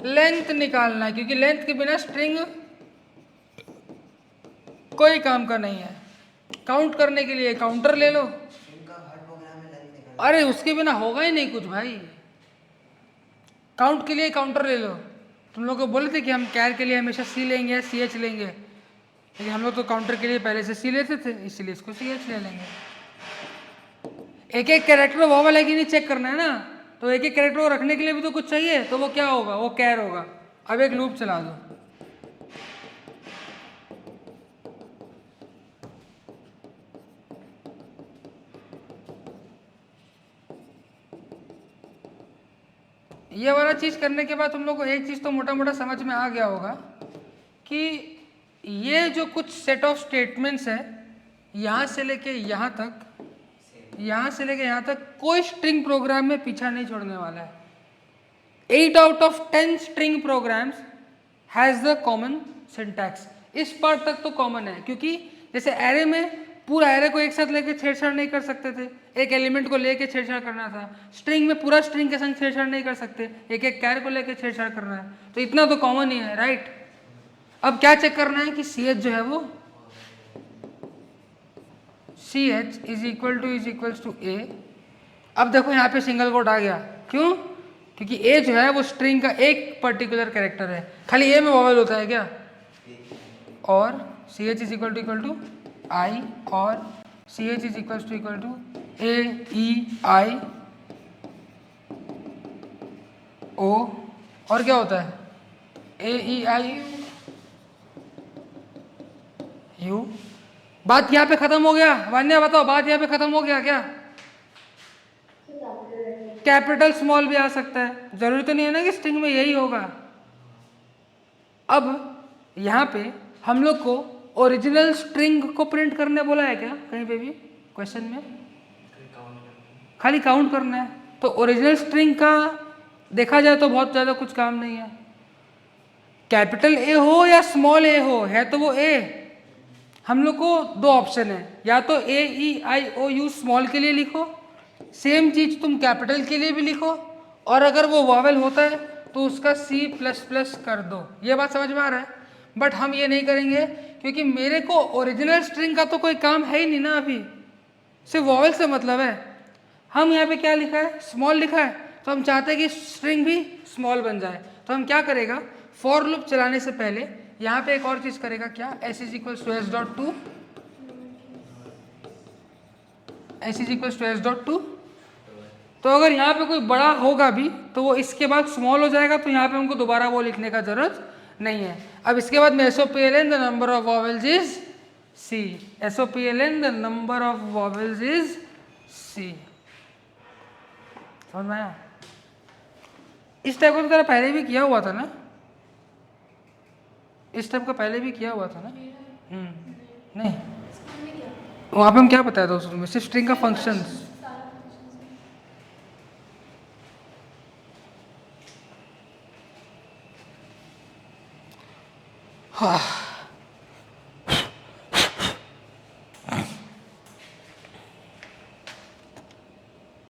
[SPEAKER 1] लेंथ निकालना है, क्योंकि लेंथ के बिना स्ट्रिंग कोई काम का नहीं है। काउंट करने के लिए काउंटर ले लो।
[SPEAKER 6] इनका हर प्रोग्राम में लेंथ निकाल।
[SPEAKER 1] अरे उसके बिना होगा ही नहीं कुछ भाई। काउंट के लिए काउंटर ले लो। तुम लोग को बोले थे कि हम कैर के लिए हमेशा सी लेंगे, सी एच लेंगे, लेकिन हम लोग तो काउंटर के लिए पहले से सी लेते थे, इसलिए इसको सी एच ले लेंगे। एक एक कैरेक्टर वॉवल है कि नहीं चेक करना है ना, तो एक एक कैरेक्टर को रखने के लिए भी तो कुछ चाहिए, तो वो क्या होगा? वो कैर होगा। अब एक लूप चला दो। ये वाला चीज़ करने के बाद तुम लोग को एक चीज़ तो मोटा मोटा समझ में आ गया होगा कि ये जो कुछ सेट ऑफ स्टेटमेंट्स है, यहाँ से लेके यहाँ तक, यहाँ से लेके यहाँ तक कोई स्ट्रिंग प्रोग्राम में पीछा नहीं छोड़ने वाला है। 8 out of 10 string programs has the common syntax. इस पार्ट तक तो कॉमन है, क्योंकि जैसे एरे में पूरा एरे को एक साथ लेके छेड़छाड़ नहीं कर सकते थे, एक एलिमेंट को लेके छेड़छाड़ करना था। स्ट्रिंग में पूरा स्ट्रिंग के संग छेड़छाड़ नहीं कर सकते, एक एक कैर को लेके छेड़छाड़ करना है। तो इतना तो कॉमन ही है, राइट। अब क्या चेक करना है कि सी एच जो है वो C H is equals to A. अब देखो यहाँ पे सिंगल कोट आ गया, क्यों? क्योंकि ए जो है वो स्ट्रिंग का एक पर्टिकुलर कैरेक्टर है। खाली ए में वॉवल होता है क्या? और C H is equal to I, और C H is equal to A E I O, और क्या होता है? A E I U. बात यहाँ पे खत्म हो गया? वान्या बताओ, बात यहाँ पे खत्म हो गया क्या? कैपिटल स्मॉल भी आ सकता है, जरूरी तो नहीं है ना कि स्ट्रिंग में यही होगा। अब यहाँ पे हम लोग को ओरिजिनल स्ट्रिंग को प्रिंट करने बोला है क्या कहीं पे भी क्वेश्चन में? खाली काउंट करना है। तो ओरिजिनल स्ट्रिंग का देखा जाए तो बहुत ज़्यादा कुछ काम नहीं है। कैपिटल ए हो या स्मॉल ए हो, है तो वो ए। हम लोग को दो ऑप्शन है, या तो ए E I O you small के लिए लिखो, सेम चीज़ तुम कैपिटल के लिए भी लिखो, और अगर वो वॉवेल होता है तो उसका सी प्लस प्लस कर दो। ये बात समझ में आ रहा है? बट हम ये नहीं करेंगे, क्योंकि मेरे को ओरिजिनल स्ट्रिंग का तो कोई काम है ही नहीं ना, अभी सिर्फ वॉवेल से मतलब है। हम यहाँ पे क्या लिखा है? स्मॉल लिखा है, तो हम चाहते हैं कि स्ट्रिंग भी स्मॉल बन जाए। तो हम क्या करेगा? फॉर लूप चलाने से पहले यहाँ पे एक और चीज़ करेगा, क्या? S is equals to S dot to, S is equals to S dot to. तो अगर यहाँ पे कोई बड़ा होगा भी तो वो इसके बाद स्मॉल हो जाएगा, तो यहाँ पे हमको दोबारा वो लिखने का जरूरत नहीं है। अब इसके बाद में SOPLN the number of vowels is C, SOPLN the number of vowels is C। समझ में आया? इस टाइप का तो तेरा पहले भी किया हुआ था ना, इस टाइप का पहले भी किया हुआ था ना? नहीं, वहाँ पे हम क्या बताया था उसमें? सिर्फ स्ट्रिंग का फंक्शंस। हाँ,